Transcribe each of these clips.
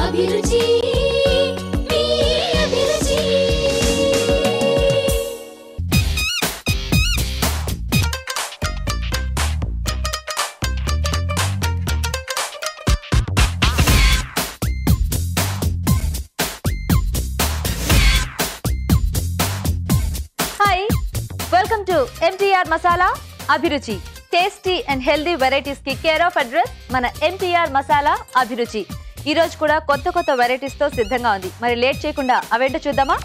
అభిరుచి మీ అభిరుచి. Hi, welcome to MTR masala అభిరుచి. టేస్టీ అండ్ హెల్దీ వెరైటీస్ కి కేర్ ఆఫ్ అడ్రస్ మన ఎంటీఆర్ మసాలా అభిరుచి. ఈ రోజు కూడా కొత్త కొత్త వెరైటీస్ తో సిద్ధంగా ఉంది. మరి లేట్ చేయకుండా అవేంటో చూద్దామా?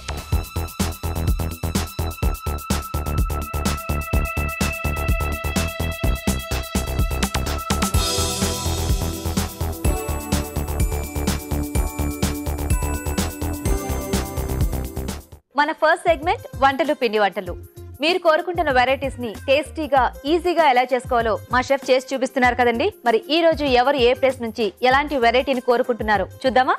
మన ఫస్ట్ సెగ్మెంట్ వంటలు పిండి వంటలు. మీరు కోరుకుంటున్న వెరైటీస్ ని టేస్టీగా ఈజీగా ఎలా చేసుకోవాలో మా షెఫ్ చేసి చూపిస్తున్నారు కదండి. మరి ఈ రోజు ఎవరు ఏ ప్లేస్ నుంచి ఎలాంటి వెరైటీని కోరుకుంటున్నారో చూద్దామా?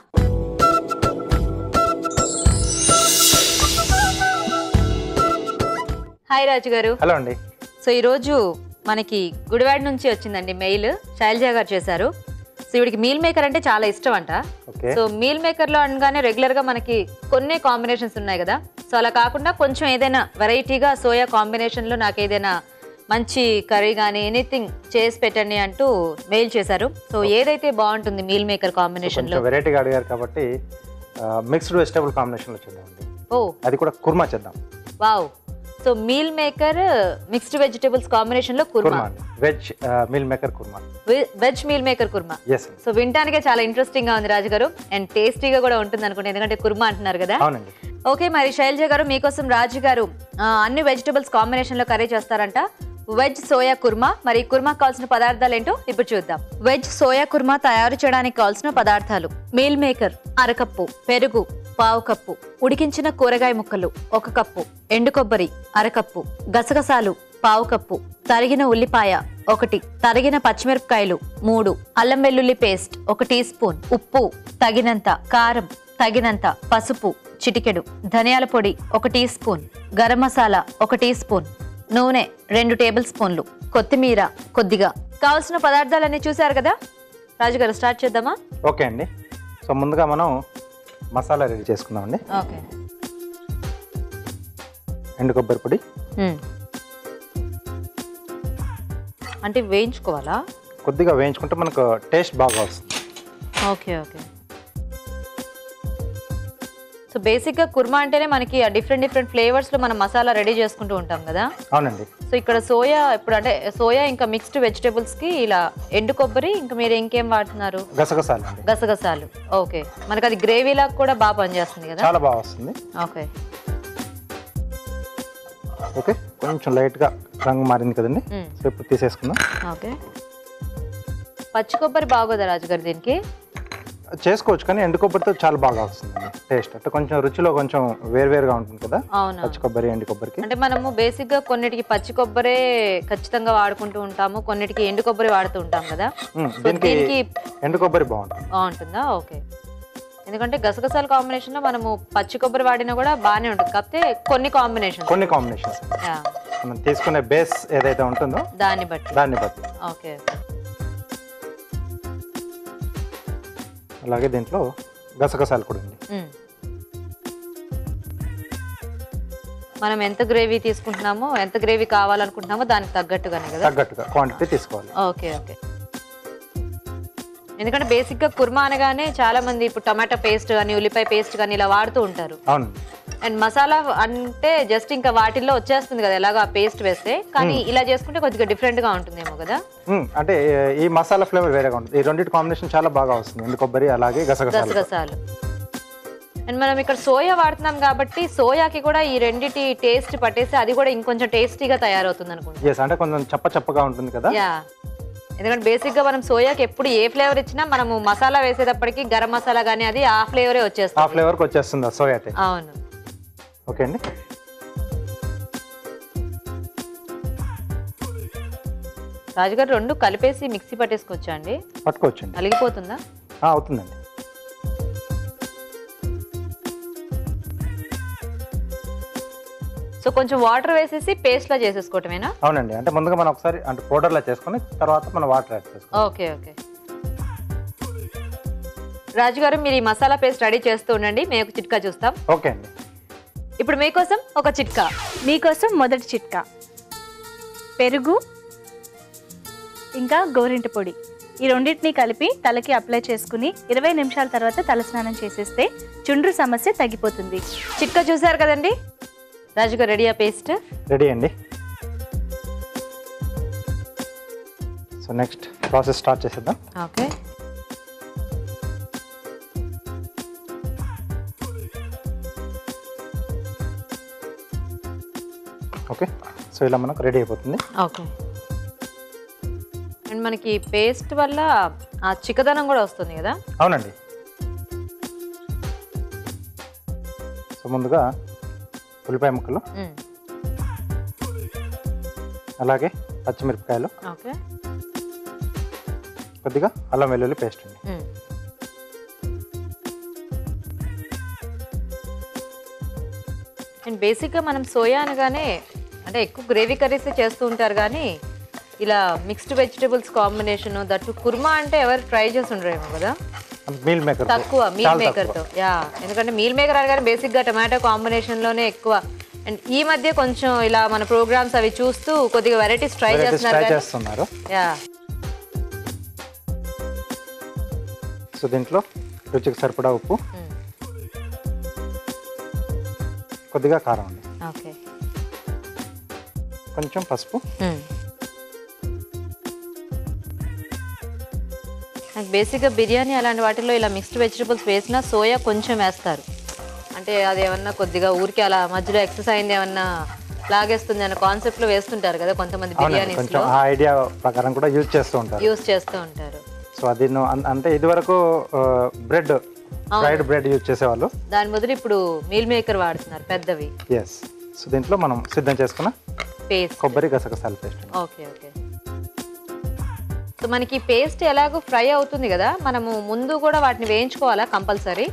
హాయ్ రాజు గారు. హలో అండి. సో ఈ రోజు మనకి గుడివాడ నుంచి వచ్చిందండి మెయిల్. శైలజ గారు చేశారు. సో ఇవిడికి మీల్ మేకర్ అంటే చాలా ఇష్టం అంట. సో మీల్ మేకర్ లో అనగానే రెగ్యులర్ గా మనకి కొన్ని కాంబినేషన్స్ ఉన్నాయి కదా. సో అలా కాకుండా కొంచెం ఏదైనా వెరైటీగా సోయా కాంబినేషన్ లో నాకు ఏదైనా మంచి కర్రీ కానీ ఎనీథింగ్ చేసి పెట్టండి అంటూ మెయిల్ చేశారు. సో ఏదైతే బాగుంటుంది మీల్ మేకర్ కాంబినేషన్ లో? వెరైటీగా అడిగారు కాబట్టి మిక్స్డ్ వెజిటబుల్ కాంబినేషన్ లో చేద్దామండి. ఓ, అది కూడా కుర్మా చేద్దాం. Wow. So meal maker mixed vegetables combination లో korma, veg meal maker korma, veg meal maker korma. So వినటానికే చాలా ఇంట్రెస్టింగ్ గా ఉంది రాజు గారు. అండ్ టేస్టీగా కూడా ఉంటుంది అనుకుంటే, ఎందుకంటే కుర్మా అంటున్నారు కదా. అవునండి. ఓకే, మరి శైలజ గారు మీకోసం రాజు గారు అన్ని వెజిటబుల్స్ కాంబినేషన్ లో కర్రీ చేస్తారంట. Veg soya kurma. మరి కుర్మా కావాల్సిన పదార్థాలు ఏంటో ఇప్పుడు చూద్దాం. వెజ్ సోయా కుర్మా తయారు చేయడానికి కావాల్సిన పదార్థాలు: మీల్ మేకర్ అరకప్పు, పెరుగు పావు కప్పు, ఉడికించిన కూరగాయ ముక్కలు 1 కప్పు, ఎండు కొబ్బరి అరకప్పు, గసగసాలు పావు కప్పు, తరిగిన ఉల్లిపాయ 1, తరిగిన పచ్చిమిరపకాయలు 3, అల్లం వెల్లుల్లి పేస్ట్ 1 టీ స్పూన్, ఉప్పు తగినంత, కారం తగినంత, పసుపు చిటికెడు, ధనియాల పొడి 1 teaspoon, garam masala 1 teaspoon, నూనె 2 టేబుల్ స్పూన్లు, కొత్తిమీర కొద్దిగా. కావాల్సిన పదార్థాలన్నీ చూసారు కదా. రాజుగారు స్టార్ట్ చేద్దామా? ఓకే అండి. సో ముందుగా మనం మసాలా రెడీ చేసుకుందామండి. ఓకే. ఎండు కొబ్బరి పొడి అంటే వేయించుకోవాలా? కొద్దిగా వేయించుకుంటే మనకు టేస్ట్ బాగా వస్తుంది. Okay okay. సో బేసిక్గా కుర్మా అంటేనే మనకి డిఫరెంట్ ఫ్లేవర్స్ లో మనం మసాలా రెడీ చేసుకుంటూ ఉంటాం కదా. అవునండి. సో ఇక్కడ సోయా ఇప్పుడు అంటే సోయా ఇంకా మిక్స్డ్ వెజిటేబుల్స్ కి ఇలా ఎండు కొబ్బరి, ఇంకా మీరు ఇంకేం వాడుతున్నారు? గసగసాలు. గసగసాలు. ఓకే. మనకి అది గ్రేవీ లాగా కూడా బాగా పనిచేస్తుంది కదా. చాలా బాగా వస్తుంది. Okay okay. కొంచెం లైట్ గా రంగు మారింది కదండి. సో ఇప్పుడు తీసేసుకుందాం. ఓకే. పచ్చి కొబ్బరి బాగోదా రాజుగారు దీనికి? చేసుకోవచ్చు, కానీ ఎండు కొబ్బరితో చాలా బాగా వస్తుంది టేస్ట్. అంటే కొంచెం రుచిలో కొంచెం వేరువేరుగా ఉంటుంది కదా పచ్చి కొబ్బరి ఎండు కొబ్బరికి. అంటే మనము బేసిక్ గా కొన్నిటికి పచ్చి కొబ్బరే ఖచ్చితంగా వాడుకుంటూ ఉంటాము, కొన్నిటికి ఎండు కొబ్బరి వాడుతూ ఉంటాం కదా. దీనికి ఎండు కొబ్బరి బాగుంటుందా? ఓకే. ఎందుకంటే గసగసాల కాంబినేషన్ లో మనము పచ్చి కొబ్బరి వాడినా కూడా బాగానే ఉంటుంది, కాకపోతే కొన్ని కాంబినేషన్స్ మనం తీసుకునే బేస్ ఏదైతే ఉంటుందో దాన్ని బట్టి. ఓకే. అలాగే దీంట్లో గసగసాలు కూడా ఉంది. మనం ఎంత గ్రేవీ తీసుకుంటున్నామో, ఎంత గ్రేవీ కావాలనుకుంటున్నామో దానికి తగ్గట్టుగా క్వాంటిటీ తీసుకోవాలి. Okay okay. ఎందుకంటే బేసిక్ గా కుర్మా అనగానే చాలా మంది ఇప్పుడు టమాటా పేస్ట్ కానీ ఉల్లిపాయ పేస్ట్ కానీ ఇలా వాడుతూ ఉంటారు. అవును. అండ్ మసాలా అంటే జస్ట్ ఇంకా వాటిల్లో వచ్చేస్తుంది కదా ఎలాగో ఆ పేస్ట్ వేస్తే, కానీ ఇలా చేసుకుంటే కొద్దిగా డిఫరెంట్ గా ఉంటుందేమో కదా. అంటే ఈ మసాలా ఫ్లేవర్ వేరేగా ఉంటుంది. ఈ రెండింటి కాంబినేషన్ చాలా బాగా వస్తుంది, ఎండు కొబ్బరి అలాగే గసగసాలు. అండ్ మనం ఇక్కడ సోయా వాడుతున్నాం కాబట్టి సోయాకి కూడా ఈ రెండిటి టేస్ట్ పట్టేసి అది కూడా ఇంకొంచెం టేస్టీగా తయారవుతుంది అనుకుంటా. అంటే కొంచెం చప్పగా ఉంటుంది కదా. ఎందుకంటే బేసిక్ గా మనం సోయాకి ఎప్పుడు ఏ ఫ్లేవర్ ఇచ్చినా మనము మసాలా వేసేటప్పటికి గరం మసాలా గానీ అది ఆ ఫ్లేవరే వచ్చేస్తుంది. ఆ ఫ్లేవర్ కి వచ్చేస్తుంది సోయా. అవును. ఓకే అండి. రాజుగారు రెండు కలిపేసి మిక్సీ పట్టేసుకోవచ్చా అండి? పట్టుకోవచ్చండి. అలిగిపోతుందా? అవుతుందండి. సో కొంచెం వాటర్ వేసేసి పేస్ట్ లా చేసేసుకోవటమేనా? అవునండి. అంటే ముందుగా మనం ఒకసారి అంటే పౌడర్ లా చేసుకొని తర్వాత మనం వాటర్ యాడ్ చేసుకోవాలి. Okay okay. రాజు గారు మీరు ఈ మసాలా పేస్ట్ రెడీ చేస్తూ ఉండండి, మేము ఒక చిట్కా చూస్తాం. ఓకే అండి. ఇప్పుడు మీకోసం ఒక చిట్కా. మీకోసం మొదటి చిట్కా, పెరుగు ఇంకా గోరింట పొడి ఈ రెండింటిని కలిపి తలకి అప్లై చేసుకుని 20 నిమిషాల తర్వాత తలస్నానం చేసేస్తే చుండ్రు సమస్య తగ్గిపోతుంది. చిట్కా చూసారు కదండి. రాజు గారు రెడీ ఆ పేస్ట్? రెడీ అండి. సో నెక్స్ట్ ప్రాసెస్ స్టార్ట్ చేసేద్దాం. ఓకే. ఓకే, సో ఇలా మనకు రెడీ అయిపోతుంది. ఓకే. అండ్ మనకి పేస్ట్ వల్ల ఆ చిక్కదనం కూడా వస్తుంది కదా? అవునండి. సో ముందుగా ఉల్లిపాయ ముక్కలు, అలాగే పచ్చిమిరపకాయలు, ఓకే, కొద్దిగా అల్లం వెల్లుల్లి పేస్ట్ అండి. అండ్ బేసిక్గా మనం సోయా అనగానే అంటే ఎక్కువ గ్రేవీ కర్రీస్ చేస్తూ ఉంటారు, కానీ ఇలా mixed vegetables combination that kurma అంటే ఎవరు ట్రై చేసి ఉండరేమో కదా? మీల్ మేకర్ తక్కువ, మీల్ మేకర్తో. యా, ఎందుకంటే మీల్ మేకర్ అనగానే బేసిక్గా టమాటో కాంబినేషన్లోనే ఎక్కువ. అండ్ ఈ మధ్య కొంచెం ఇలా మన ప్రోగ్రామ్స్ అవి చూస్తూ కొద్దిగా వెరైటీస్ ట్రై చేస్తున్నారు. యా. సో దీంట్లో రుచికి సరిపడా ఉప్పు, కొద్దిగా కారం అండి, ఓకే, కొంచెం పసుపు. నాకు బేసిక్గా బిర్యానీ అలాంటి వాటిల్లో ఇలా మిక్స్డ్ వెజిటబుల్స్ వేసినా సోయా కొంచెం వేస్తారు. అంటే అది ఏమన్నా కొద్దిగా ఊరికి అలా మధ్యలో ఎక్సర్సైజ్ ఏమన్నా లాగేస్తుంది అన్న కాన్సెప్ట్లో వేస్తుంటారు కదా కొంతమంది బిర్యానీ. కొంచెం ఆ ఐడియా ప్రకారం కూడా యూజ్ చేస్తూ ఉంటారు. సో అది అంటే ఇది వరకు బ్రెడ్, ఫ్రైడ్ బ్రెడ్ యూజ్ చేసేవాళ్ళు, దాని బదులు ఇప్పుడు మీల్ మేకర్ వాడుతున్నారు పెద్దవి. ఎస్. సో దీంట్లో మనం సిద్ధం చేసుకున్న పేస్ట్, కొబ్బరి గసగసాల పేస్ట్. Okay okay. సో మనకి పేస్ట్ ఎలాగో ఫ్రై అవుతుంది కదా, మనము ముందు కూడా వాటిని వేయించుకోవాలా కంపల్సరీ?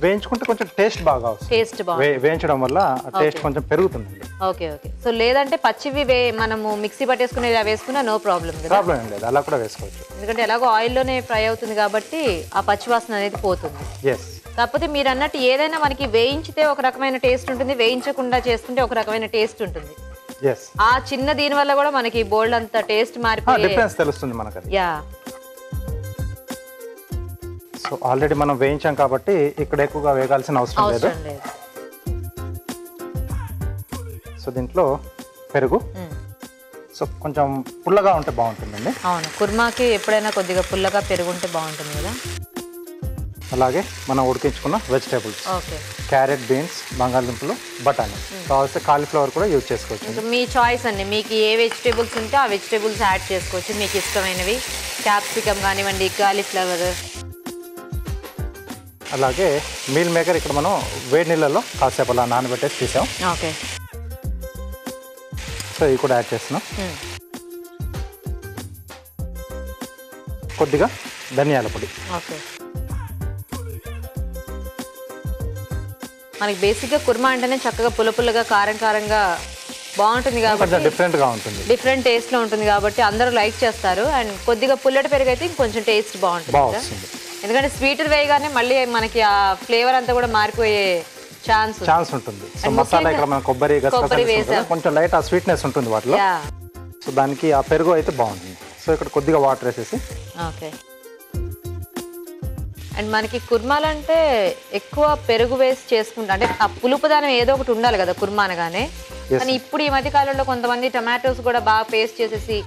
వేయించుకుంటే కొంచెం టేస్ట్ బాగా వస్తుంది. టేస్ట్ బాగా వేయించడం వల్ల టేస్ట్ కొంచెం పెరుగుతుంది. Okay okay. సో లేదంటే పచ్చివి మనము మిక్సీ పట్టేసుకుని ఇలా వేసుకున్నా నో ప్రాబ్లం కదా? ప్రాబ్లం ఏం లేదు, అలా కూడా వేసుకోవచ్చు. ఎందుకంటే ఎలాగో ఆయిల్లోనే ఫ్రై అవుతుంది కాబట్టి ఆ పచ్చివాసన అనేది పోతుంది. ఎస్. కాకపోతే మీరు అన్నట్టు ఏదైనా మనకి వేయించితే ఒక రకమైన టేస్ట్ ఉంటుంది, వేయించకుండా చేస్తుంటే ఒక రకమైన టేస్ట్ ఉంటుంది. ఆ చిన్న దీని వల్ల కూడా మనకి బోల్డ్ అంత టేస్ట్ మారిపోయి డిఫరెన్స్ తెలుస్తుంది మనకి. యా. సో ఆల్రెడీ మనం వేయించాం కాబట్టి ఇక్కడ ఎక్కువగా వేగాల్సిన అవసరం లేదు. సో దీంట్లో పెరుగు, సో కొంచెం పుల్లగా ఉంటే బాగుంటుందండి. అవును, కుర్మాకి ఎప్పుడైనా కొద్దిగా పుల్లగా పెరుగుంటే బాగుంటుంది కదా. అలాగే మనం ఉడికించుకున్న వెజిటేబుల్స్, ఓకే, క్యారెట్, బీన్స్, బంగాళదుంపలు, బఠానీ, కావాల్సిన కాలీఫ్లవర్ కూడా యూజ్ చేసుకోవచ్చు. ఇంకా మీ చాయిస్ అండి, మీకు ఏ వెజిటేబుల్స్ ఉంటే ఆ వెజిటేబుల్స్ యాడ్ చేసుకోవచ్చు మీకు ఇష్టమైనవి. క్యాప్సికమ్ కానివ్వండి, కాలీఫ్లవర్. అలాగే మీల్ మేకర్ ఇక్కడ మనం వేడి నీళ్ళలో కాసేపు అలా నానబెట్టేసి తీసాం. ఓకే. సో ఇవి కూడా యాడ్ చేస్తున్నాం. కొద్దిగా ధనియాల పొడి. ఓకే. మనకి బేసిక్గా కుర్మా అంటేనే చక్కగా పుల్లగా కారం కారంగా బాగుంటుంది కాబట్టి డిఫరెంట్గా ఉంటుంది, డిఫరెంట్ టేస్ట్లో ఉంటుంది కాబట్టి అందరూ లైక్ చేస్తారు. అండ్ కొద్దిగా పుల్లటి పెరుగు అయితే ఇంకొంచెం టేస్ట్ బాగుంటుంది. ఎందుకంటే స్వీట్ వేయగానే మళ్ళీ మనకి ఆ ఫ్లేవర్ అంతా కూడా మారిపోయే ఛాన్స్ ఉంటుంది. సో మసాలా ఇక్కడ మనం కొబ్బరి కొంచెం లైట్ ఆ స్వీట్నెస్ ఉంటుంది వాటిలో. సో దానికి ఆ పెరుగు అయితే బాగుంటుంది. సో ఇక్కడ కొద్దిగా వాటర్ వేసేసి. ఓకే. అండ్ మనకి కుర్మాలు అంటే ఎక్కువ పెరుగు వేసి చేసుకుంటా, అంటే ఆ పులుపుదానం ఏదో ఒకటి ఉండాలి కదా కుర్మా అనగానే. కానీ ఇప్పుడు ఈ మధ్య కాలంలో కొంతమంది టమాటోస్ కూడా బాగా పేస్ట్ చేసేసి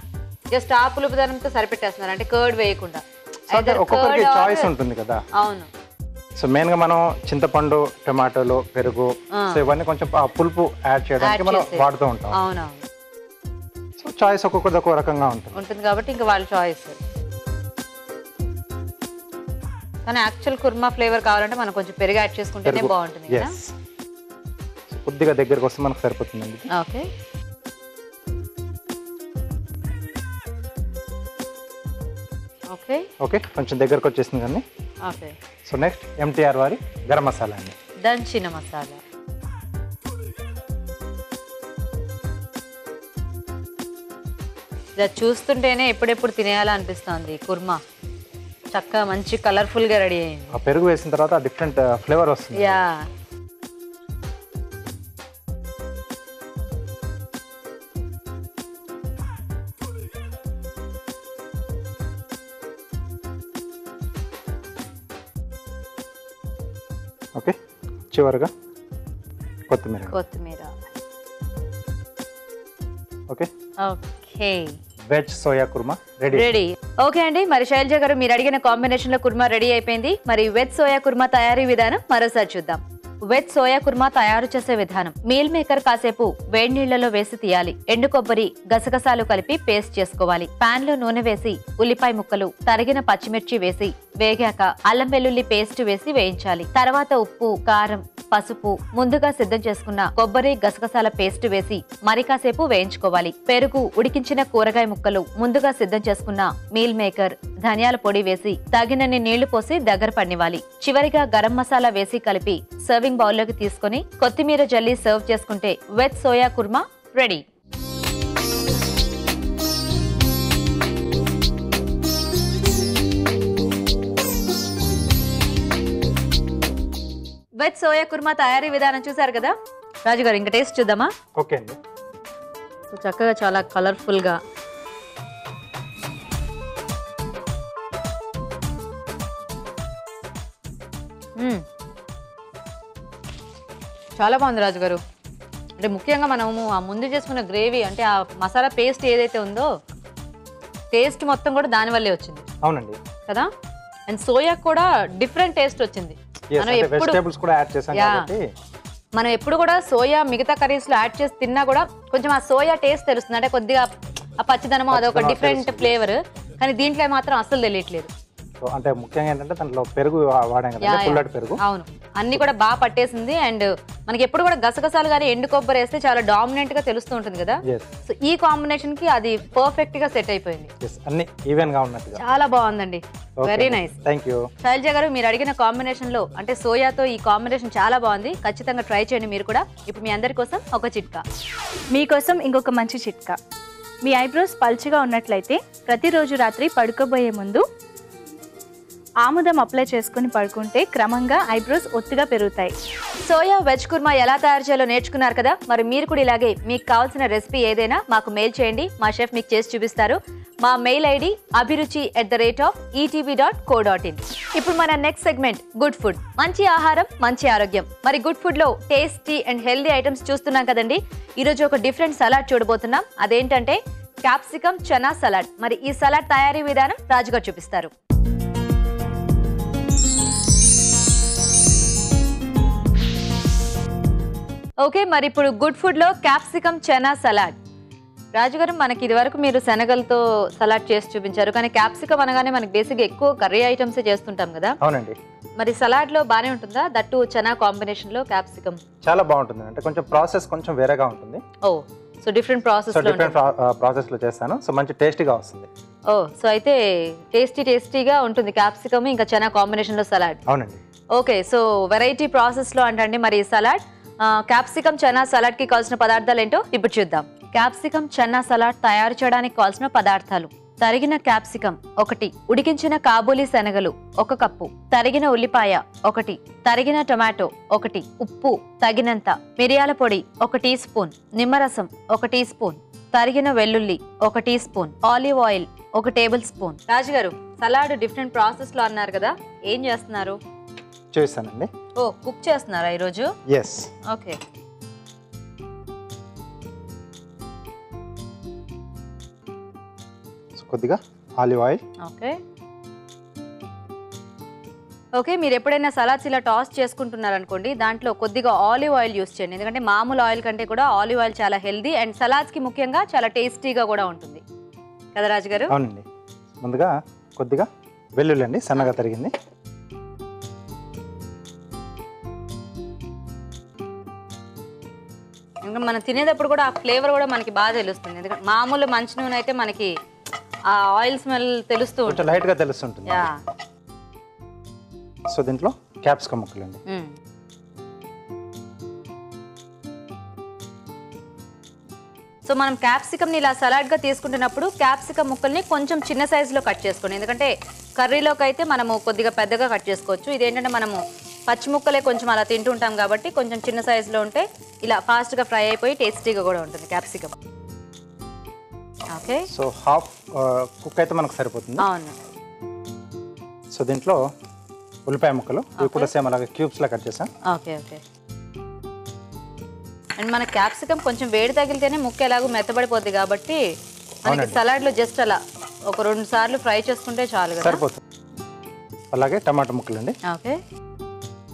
జస్ట్ ఆ పులుపుదానంతో సరిపెట్టేస్తున్నారు, అంటే కర్డ్ వేయకుండా. ఒక్కొక్కరికి చాయిస్ ఉంటుంది కదా. అవును. సో మెయిన్ గా మనం చింతపండు, టమాటోలు, పెరుగు, సో ఇవన్నీ కొంచెం ఆ పులుపు యాడ్ చేయడానికి మనం వాడుతూ ఉంటాం. అవునవును. సో చాయిస్ ఒక్కొక్కటి ఒక్కో రకంగా ఉంటుంది కాబట్టి ఇంకా వాళ్ళ చాయిస్. కానీ యాక్చువల్ కుర్మా ఫ్లేవర్ కావాలంటే మనం కొంచెం పెరుగు యాడ్ చేసుకుంటేనే బాగుంటుంది కదా. కొద్దిగా దగ్గరకు వస్తే మనకు సరిపోతుందండి. ఓకే. ఓకే ఓకే, కొంచెం దగ్గరకు వచ్చేసింది కానీ. ఓకే. సో నెక్స్ట్ ఎంటీఆర్ వారి గరం మసాలా అండి, దంచిన మసాలా. ఇలా చూస్తుంటేనే ఎప్పుడెప్పుడు తినేయాలనిపిస్తుంది కుర్మా. చక్కగా మంచి కలర్ఫుల్ గా రెడీ అయింది. ఆ పెరుగు వేసిన తర్వాత డిఫరెంట్ ఫ్లేవర్ వస్తుంది. యా ఓకే, చివరిగా కొత్తిమీర. Okay okay, veg soya kurma ready. Ready. Okay అండి, మరి శైలజ గారు మీరు అడిగిన కాంబినేషన్ లో కుర్మా రెడీ అయిపోయింది. మరి వెజ్ సోయా కుర్మా తయారీ విధానం మరోసారి చూద్దాం. వెజ్ సోయా కుర్మా తయారు చేసే విధానం: మీల్ మేకర్ కాసేపు వేడి నీళ్లలో వేసి తీయాలి. ఎండు కొబ్బరి, గసగసాలు కలిపి పేస్ట్ చేసుకోవాలి. పాన్ లో నూనె వేసి ఉల్లిపాయ ముక్కలు, తరిగిన పచ్చిమిర్చి వేసి వేగాక అల్లం వెల్లుల్లి పేస్ట్ వేసి వేయించాలి. తర్వాత ఉప్పు, కారం, పసుపు, ముందుగా సిద్ధం చేసుకున్న కొబ్బరి, గసగసాల పేస్ట్ వేసి మరి కాసేపు వేయించుకోవాలి. పెరుగు, ఉడికించిన కూరగాయ ముక్కలు, ముందుగా సిద్ధం చేసుకున్న మీల్ మేకర్, ధనియాల పొడి వేసి తగినన్ని నీళ్లు పోసి దగ్గర పడినివ్వాలి. చివరిగా గరం మసాలా వేసి కలిపి సర్వింగ్ బౌల్లోకి తీసుకుని కొత్తిమీర జల్లి సర్వ్ చేసుకుంటే veg soya kurma ready. Veg soya kurma తయారీ విధానం చూసారు కదా రాజు గారు, ఇంకా టేస్ట్ చూద్దామా? ఓకే అండి. సో చక్కగా చాలా కలర్ఫుల్ గా చాలా బాగుంది రాజు గారు. అంటే ముఖ్యంగా మనము ఆ ముందు చేసుకున్న గ్రేవీ, అంటే ఆ మసాలా పేస్ట్ ఏదైతే ఉందో టేస్ట్ మొత్తం కూడా దాని వల్లే వచ్చింది. అవునండి కదా. అండ్ సోయా కూడా డిఫరెంట్ టేస్ట్ వచ్చింది. వెజిటేబుల్స్ కూడా యాడ్ చేసాం కాబట్టి మనం ఎప్పుడు కూడా సోయా మిగతా కర్రీస్ లో యాడ్ చేసి తిన్నా కూడా కొంచెం ఆ సోయా టేస్ట్ తెలుస్తుంది. అంటే కొద్దిగా ఆ పచ్చిదనము అదొక డిఫరెంట్ ఫ్లేవర్, కానీ దీంట్లో మాత్రం అస్సలు తెలియట్లేదు. అంటే ముఖ్యంగా ఏంటంటే దాంట్లో పెరుగు వాడాం కదా, పుల్లటి పెరుగు. అవును, అన్ని కూడా బాగా పట్టేసింది. అండ్ మనకి ఎప్పుడు కూడా గసగసాలు కానీ ఎండు కొబ్బరి వేస్తే చాలా డామినెంట్ గా తెలుస్తూ ఉంటుంది కదా. సో ఈ కాంబినేషన్ కి అది పర్ఫెక్ట్ గా సెట్ అయిపోయింది. అన్ని ఈవెన్ గా ఉన్నట్టుగా చాలా బాగుందండి. Very nice. థాంక్యూ శైలజ గారు, మీరు అడిగిన కాంబినేషన్ లో అంటే సోయాతో ఈ కాంబినేషన్ చాలా బాగుంది. ఖచ్చితంగా ట్రై చేయండి మీరు కూడా. ఇప్పుడు మీ అందరి కోసం ఒక చిట్కా. మీకోసం ఇంకొక మంచి చిట్కా. మీ ఐబ్రోస్ పల్చగా ఉన్నట్లయితే ప్రతిరోజు రాత్రి పడుకోబోయే ముందు ఆముదం అప్లై చేసుకుని పడుకుంటే క్రమంగా ఐబ్రోస్ ఒత్తుగా పెరుగుతాయి. సోయా వెజ్ కుర్మా ఎలా తయారు చేయాలో నేర్చుకున్నారు కదా. మరి మీరు కూడా ఇలాగే మీకు కావాల్సిన రెసిపీ ఏదైనా మాకు మెయిల్ చేయండి. మా షెఫ్ మీకు చేసి చూపిస్తారు. మా మెయిల్ ఐడి abhiruchi@etv.co.in. ఇప్పుడు మన నెక్స్ట్ సెగ్మెంట్ గుడ్ ఫుడ్. మంచి ఆహారం, మంచి ఆరోగ్యం. మరి గుడ్ ఫుడ్ లో టేస్టీ అండ్ హెల్దీ ఐటమ్స్ చూస్తున్నాం కదండి. ఈరోజు ఒక డిఫరెంట్ సలాడ్ చూడబోతున్నాం. అదేంటంటే క్యాప్సికమ్ చనా సలాడ్. మరి ఈ సలాడ్ తయారీ విధానం రాజుగారు చూపిస్తారు. ఓకే, మరి ఇప్పుడు గుడ్ ఫుడ్ లో క్యాప్సికమ్ చనా సలాడ్. రాజుగారు, మనకి ఇది వరకు మీరు శనగలతో సలాడ్ చేసి చూపించారు, కానీ క్యాప్సికమ్ అనగానే మనకి బేసిక్ ఎక్కువ కర్రీ ఐటమ్స్ చేస్తుంటాం కదా. అవునండి. మరి సలాడ్ లో బానే ఉంటుందా? దట్టు చనా కాంబినేషన్ లో క్యాప్సికమ్ చాలా బాగుంటుంది. అంటే కొంచెం ప్రాసెస్ కొంచెం వేరేగా ఉంటుంది. ఓ, సో డిఫరెంట్ ప్రాసెస్ లో చేస్తాను. సో మంచి టేస్టీగా వస్తుంది. ఓ, సో అయితే టేస్టీగా ఉంటుంది క్యాప్సికమ్ ఇంకా చనా కాంబినేషన్ లో సలాడ్. అవునండి. ఓకే, సో వెరైటీ ప్రాసెస్ లో అంటే మరి సలాడ్ క్యాప్సికమ్ చనా సలాడ్ కి కావాల్సిన పదార్థాలు ఏంటో ఇప్పుడు చూద్దాం. క్యాప్సికమ్ చనా సలాడ్ తయారు చేయడానికి కావాల్సిన పదార్థాలు: తరిగిన క్యాప్సికమ్ 1, ఉడికించిన కాబూలీ శనగలు 1 కప్పు, తరిగిన ఉల్లిపాయ 1, తరిగిన టొమాటో 1, ఉప్పు తగినంత, మిరియాల పొడి 1 టీ స్పూన్, నిమ్మరసం 1 టీ స్పూన్, తరిగిన వెల్లుల్లి 1 teaspoon, olive oil 1 tablespoon. రాజుగారు, సలాడ్ డిఫరెంట్ ప్రాసెస్ లో అన్నారు కదా, ఏం చేస్తున్నారు? చేస్తానండి. ఓ, కుక్ చేస్తున్నారా ఈరోజు? ఎస్. ఓకే. కొద్దిగా ఆలివ్ ఆయిల్. ఓకే ఓకే, మీరు ఎప్పుడైనా సలాడ్స్ ఇలా టాస్ చేసుకుంటున్నారనుకోండి, దాంట్లో కొద్దిగా ఆలివ్ ఆయిల్ యూస్ చేయండి. ఎందుకంటే మామూలు ఆయిల్ కంటే కూడా ఆలివ్ ఆయిల్ చాలా హెల్దీ అండ్ సలాడ్స్ కి ముఖ్యంగా చాలా టేస్టీగా కూడా ఉంటుంది కదా రాజు గారు. అవునండి. ముందుగా కొద్దిగా వెల్లుల్లి అండి, సన్నగా తరిగింది. ఇంకా మనం తినేటప్పుడు కూడా ఆ ఫ్లేవర్ కూడా మనకి బాగా తెలుస్తుంది. ఎందుకంటే మామూలు మంచి నూనె అయితే మనకి ఆ ఆయిల్ స్మెల్ తెలుస్తూ ఉంటుంది, లైట్ గా తెలుస్తుంటుంది. సో దీంట్లో క్యాప్సికమ్ ముక్కలు అండి. సో మనం క్యాప్సికమ్ని ఇలా సలాడ్గా తీసుకుంటున్నప్పుడు క్యాప్సికమ్ ముక్కల్ని కొంచెం చిన్న సైజులో కట్ చేసుకోండి. ఎందుకంటే కర్రీలోకి అయితే మనము కొద్దిగా పెద్దగా కట్ చేసుకోవచ్చు. ఇదేంటంటే మనము పచ్చి ముక్కలే కొంచెం అలా తింటుంటాం కాబట్టి కొంచెం చిన్న సైజులో ఉంటే ఇలా ఫాస్ట్గా ఫ్రై అయిపోయి టేస్టీగా కూడా ఉంటుంది capsicum. Okay, so half cook అయితే మనకు సరిపోతుంది. అవును. సో దీంట్లో ఉల్లిపాయ ముక్కలు ఇవి కూడా సేమ్ అలాగే క్యూబ్స్లో కట్ చేసాం. Okay okay. అండ్ మన క్యాప్సికమ్ కొంచెం వేడి తగిలితేనే ముక్క ఎలాగో మెత్తబడిపోద్ది కాబట్టి మనకి సలాడ్లో జస్ట్ అలా ఒక 2 సార్లు ఫ్రై చేసుకుంటే చాలు కదా, సరిపోతుంది. అలాగే టమాటా ముక్కలు అండి. ఓకే.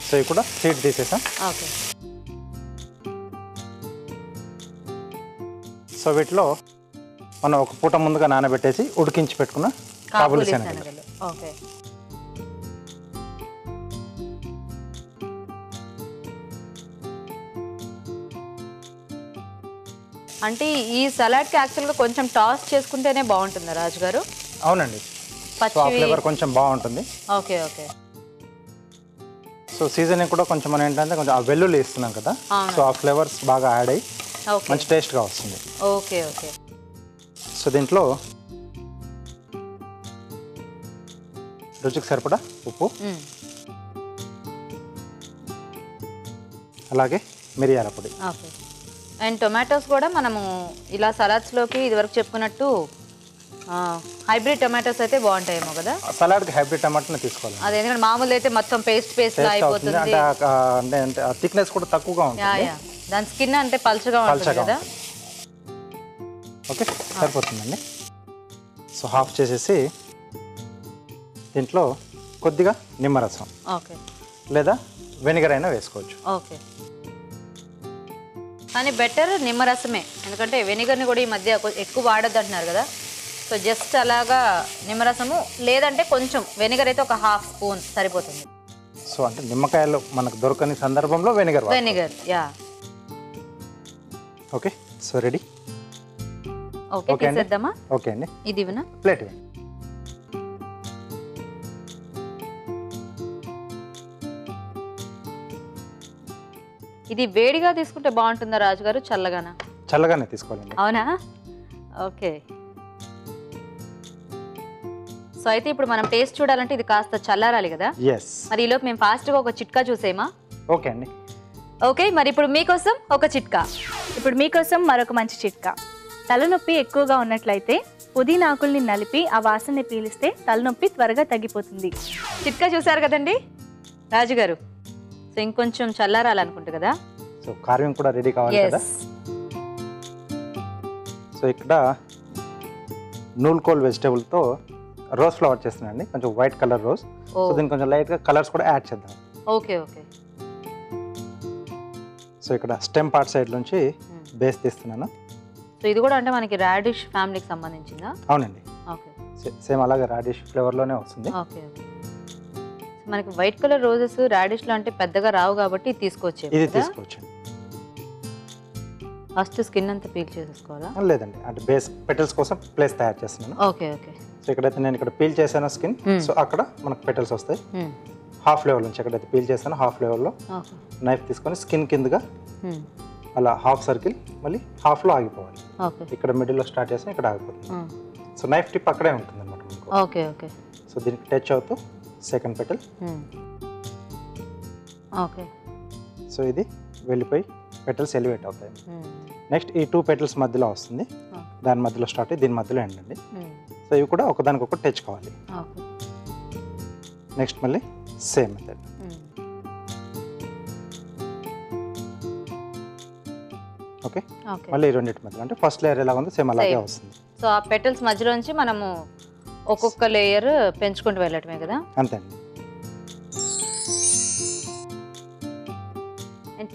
సో ఇవి కూడా సీడ్ తీసేసాం. ఓకే. సో వీటిలో మనం ఒక పూట ముందుగా నానబెట్టేసి ఉడికించి పెట్టుకున్న కాబూలి శనగలు. ఓకే. అంటే ఈ సలాడ్కి యాక్చువల్గా కొంచెం టాస్ చేసుకుంటేనే బాగుంటుందా రాజు గారు? అవునండి, సో ఆ ఫ్లేవర్ కొంచెం బాగుంటుంది. Okay okay. సో సీజనింగ్ కూడా కొంచెం మనం ఏంటంటే కొంచెం ఆ వెల్లుల్లి ఇస్తున్నాం కదా, సో ఆ ఫ్లేవర్స్ బాగా యాడ్ అయ్యి మంచి టేస్ట్గా వస్తుంది. Okay okay. సో దీంట్లో రుచికి సరిపడా ఉప్పు, అలాగే మిరియాల పొడి. ఓకే. అండ్ టొమాటోస్ కూడా మనము ఇలా సలాడ్స్లోకి ఇదివరకు చెప్పుకున్నట్టు హైబ్రిడ్ టొమాటోస్ అయితే బాగుంటాయేమో కదా? సలాడ్కి హైబ్రిడ్ టమాటాని తీసుకోవాలి. అదే, ఎందుకంటే మామూలు అయితే మొత్తం పేస్ట్ అయిపోతుంది. అంటే థిక్నెస్ కూడా తక్కువగా ఉంటుంది. దాని స్కిన్ అంటే పల్చగా ఉంటుంది కదా. ఓకే, సరిపోతుందండి. సో హాఫ్ చేసేసి దీంట్లో కొద్దిగా నిమ్మరసం ఓకే లేదా వెనిగర్ అయినా వేసుకోవచ్చు. ఓకే. కానీ బెటర్ నిమ్మరసమే, ఎందుకంటే వెనిగర్ని కూడా ఈ మధ్య ఎక్కువ వాడద్దు అంటున్నారు కదా. సో జస్ట్ అలాగా నిమ్మరసము, లేదంటే కొంచెం వెనిగర్ అయితే ఒక 1/2 స్పూన్ సరిపోతుంది. సో అంటే నిమ్మకాయలు మనకు దొరకని సందర్భంలో vinegar. Yeah. Okay, so ready. Okay, తీసేద్దామా? ఓకే అండి, ఇది ఇవ్వనా? ప్లేట్ ఇవ్వండి. ఇది వేడిగా తీసుకుంటే బాగుంటుందా రాజుగారు, చల్లగానా? చల్లగానే తీసుకోవాలండి. అవునా? ఓకే. సో అయితే ఇప్పుడు మనం టేస్ట్ చూడాలంటే ఇది కాస్త చల్లారాలి కదా. ఎస్. మరి ఈలోపు మేము ఫాస్ట్గా ఒక చిట్కా చూసేమా? ఓకే అండి. ఓకే, మరి ఇప్పుడు మీకోసం ఒక చిట్కా. ఇప్పుడు మీకోసం మరొక మంచి చిట్కా. తలనొప్పి ఎక్కువగా ఉన్నట్లయితే పుదీనా ఆకుల్ని నలిపి ఆ వాసనని పీలిస్తే తలనొప్పి త్వరగా తగ్గిపోతుంది. చిట్కా చూసారు కదండి రాజుగారు. సో ఇంకొంచెం చల్లారాలనుకుంటు కదా. సో కార్వింగ్ కూడా రెడీ కావాలి కదా. సో ఇక్కడ నూల్కోల్ వెజిటేబుల్తో రోజ్ ఫ్లవర్ చేస్తున్నానండి, కొంచెం వైట్ కలర్ రోజ్. సో దీనికి కొంచెం లైట్గా కలర్స్ కూడా యాడ్ చేద్దాం. Okay okay. సో ఇక్కడ స్టెమ్ పార్ట్ సైడ్ నుంచి బేస్ తీస్తున్నాను. సో ఇది కూడా అంటే మనకి రాడిష్ ఫ్యామిలీకి సంబంధించిందా? అవునండి. ఓకే. సేమ్ అలాగే రాడిష్ ఫ్లేవర్లోనే వస్తుంది. Okay okay. మనకి వైట్ కలర్ రోజెస్ రాడిష్లో అంటే పెద్దగా రావు కాబట్టి ఇది తీసుకోవచ్చు. ఇది తీసుకోవచ్చు. ఫస్ట్ స్కిన్ అంతా పీల్ చేసేసుకోవాలా? లేదండి, అంటే బేస్ పెటల్స్ కోసం ప్లేస్ తయారు చేస్తున్నాను. Okay okay. సో ఇక్కడైతే నేను ఇక్కడ పీల్ చేశాను స్కిన్, సో అక్కడ మనకు పెటల్స్ వస్తాయి. హాఫ్ లెవెల్ నుంచి ఎక్కడైతే పీల్ చేశానో హాఫ్ లెవెల్లో నైఫ్ తీసుకొని స్కిన్ కిందగా అలా హాఫ్ సర్కిల్, మళ్ళీ హాఫ్లో ఆగిపోవాలి. ఇక్కడ మిడిల్లో స్టార్ట్ చేసి ఇక్కడ ఆగిపోతుంది. సో నైఫ్ టిప్ అక్కడే ఉంటుంది అనమాట. Okay okay. సో దీనికి టచ్ అవుతూ సెకండ్ పెటల్. ఓకే. సో ఇది వెళ్ళిపోయి పెటల్స్ ఎలివేట్ అవుతాయి. నెక్స్ట్ ఈ 2 పెటల్స్ మధ్యలో వస్తుంది, దాని మధ్యలో స్టార్ట్ అయ్యి దీని మధ్యలో ఎండ్ అండి. సో ఇవి కూడా ఒకదానికొకటి టచ్ కావాలి. నెక్స్ట్ మళ్ళీ సేమ్ మెథడ్. ఓకే, మళ్ళీ ఈ రెండింటి మధ్యలో అంటే ఫస్ట్ లేయర్ ఎలా ఉందో సేమ్ అలాగే వస్తుంది. సో ఆ పెటల్స్ మధ్యలో నుంచి మనము ఒక్కొక్క లేయర్ పెంచుకుంటూ వెళ్ళటమే కదా. అంతే అండి.